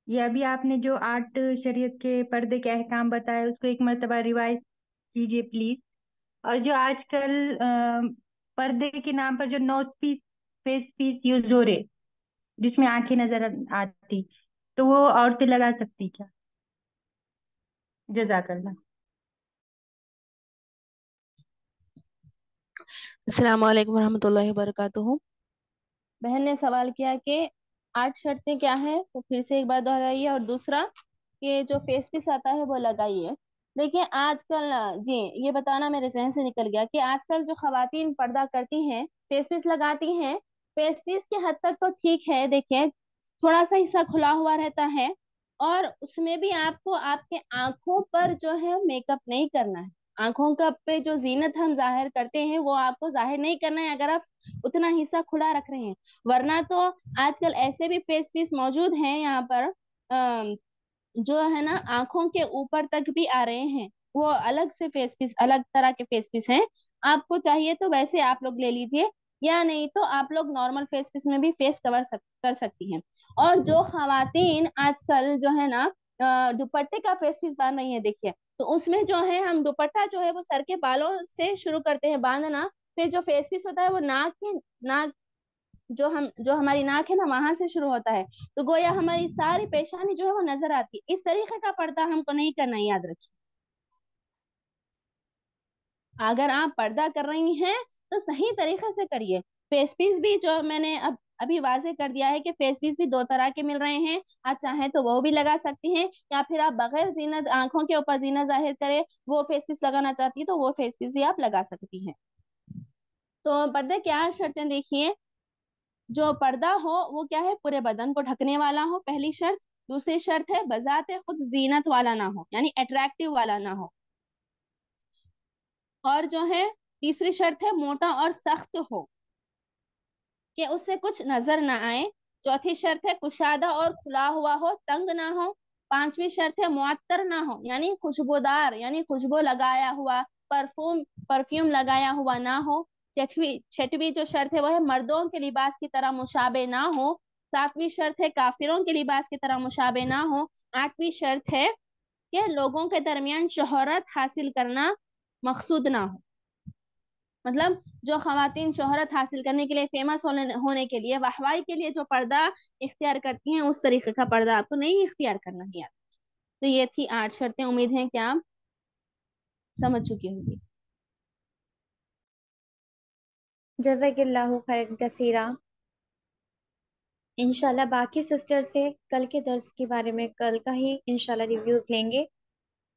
یہ ابھی آپ نے جو 8 شریعت کے پردے کے احکام بتائے اس کو ایک مرتبہ ریوائز کیجیے پلیز۔ اور جو آج کل پردے کے نام پر جو نوز پیس فیس پیس یوز ہو رہے جس میں آنکھیں نظر آتی، تو وہ عورتیں لگا سکتی کیا؟ جزاک اللہ۔ السلام علیکم ورحمۃ اللہ وبرکاتہ۔ بہن نے سوال کیا کہ 8 شرطیں کیا ہیں، وہ پھر سے ایک بار دہرائیے، اور دوسرا کہ جو فیس پیس آتا ہے وہ لگائیے۔ دیکھیے آج کل، جی یہ بتانا میرے ذہن سے نکل گیا کہ آج کل جو خواتین پردہ کرتی ہیں فیس پیس لگاتی ہیں، فیس پیس کی حد تک تو ٹھیک ہے، دیکھیں تھوڑا سا حصہ کھلا ہوا رہتا ہے، اور اس میں بھی آپ کو آپ کے آنکھوں پر جو ہے میک اپ نہیں کرنا ہے، آنکھوں کا پہ جو زینت ہم ظاہر کرتے ہیں وہ آپ کو ظاہر نہیں کرنا ہے اگر آپ اتنا حصہ کھلا رکھ رہے ہیں۔ ورنہ تو آج کل ایسے بھی فیس پیس موجود ہیں یہاں پر جو ہے نا آنکھوں کے اوپر تک بھی آ رہے ہیں، وہ الگ سے فیس پیس، الگ طرح کے فیس پیس ہیں۔ آپ کو چاہیے تو ویسے آپ لوگ لے لیجئے، یا نہیں تو آپ لوگ نارمل فیس پیس میں بھی فیس کور کر سکتی ہیں۔ اور جو خواتین آج کل جو ہے نا دوپٹے کا فیس پیس باندھ رہی ہیں، دیکھیے تو اس میں جو ہے ہم دوپٹہ جو ہے وہ سر کے بالوں سے شروع کرتے ہیں باندھنا، پھر جو فیس پیس ہوتا ہے وہ ناک جو ہماری ناک ہے نا وہاں سے شروع ہوتا ہے، تو گویا ہماری ساری پیشانی جو ہے وہ نظر آتی ہے۔ اس طریقے کا پردہ ہم کو نہیں کرنا، یاد رکھیے۔ اگر آپ پردہ کر رہی ہیں تو صحیح طریقے سے کریے۔ فیس پیس بھی جو میں نے اب ابھی واضح کر دیا ہے کہ فیس پیس بھی دو طرح کے مل رہے ہیں، آپ چاہیں تو وہ بھی لگا سکتی ہیں، یا پھر آپ بغیر زینت آنکھوں کے اوپر زینت ظاہر کرے وہ فیس پیس لگانا چاہتی ہے تو وہ فیس پیس بھی آپ لگا سکتی ہیں۔ تو پردے کیا شرطیں دیکھیے، جو پردہ ہو وہ کیا ہے، پورے بدن کو ڈھکنے والا ہو، پہلی شرط۔ دوسری شرط ہے بذات خود زینت والا نہ ہو، یعنی اٹریکٹیو والا نہ ہو، اور جو ہے تیسری شرط ہے موٹا اور سخت ہو کہ اس سے کچھ نظر نہ آئے۔ چوتھی شرط ہے کشادہ اور کھلا ہوا ہو، تنگ نہ ہو۔ پانچویں شرط ہے معطر نہ ہو، یعنی خوشبودار، یعنی خوشبو لگایا ہوا، پرفیوم لگایا ہوا نہ ہو۔ چھٹویں جو شرط ہے وہ ہے مردوں کے لباس کی طرح مشابہ نہ ہو۔ ساتویں شرط ہے کافروں کے لباس کی طرح مشابہ نہ ہو۔ آٹھویں شرط ہے کہ لوگوں کے درمیان شہرت حاصل کرنا مقصود نہ ہو، مطلب جو خواتین شہرت حاصل کرنے کے لیے، فیمس ہونے کے لیے، واہوائی کے لیے جو پردہ اختیار کرتی ہیں اس طریقے کا پردہ آپ کو نہیں اختیار کرنا ہے۔ تو یہ تھی 8 شرطیں، امید ہے کہ آپ سمجھ چکی ہوں گی۔ جزاک اللہ خیر کثیرہ۔ انشاءاللہ باقی سسٹر سے کل کے درس کے بارے میں کل کا ہی انشاءاللہ ریویوز لیں گے۔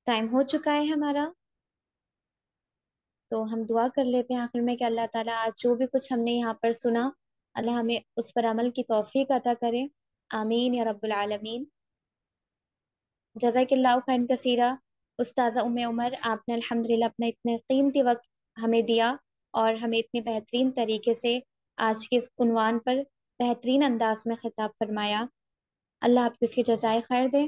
ٹائم ہو چکا ہے ہمارا، تو ہم دعا کر لیتے ہیں آخر میں کہ اللہ تعالیٰ آج جو بھی کچھ ہم نے یہاں پر سنا، اللہ ہمیں اس پر عمل کی توفیق عطا کرے، آمین یا رب العالمین۔ جزاک اللہ خیر کثیرہ۔ استاذہ ام عمر، آپ نے الحمدللہ اپنا اتنے قیمتی وقت ہمیں دیا اور ہمیں اتنے بہترین طریقے سے آج کے اس عنوان پر بہترین انداز میں خطاب فرمایا۔ اللہ آپ کو اس کی جزائے خیر دے۔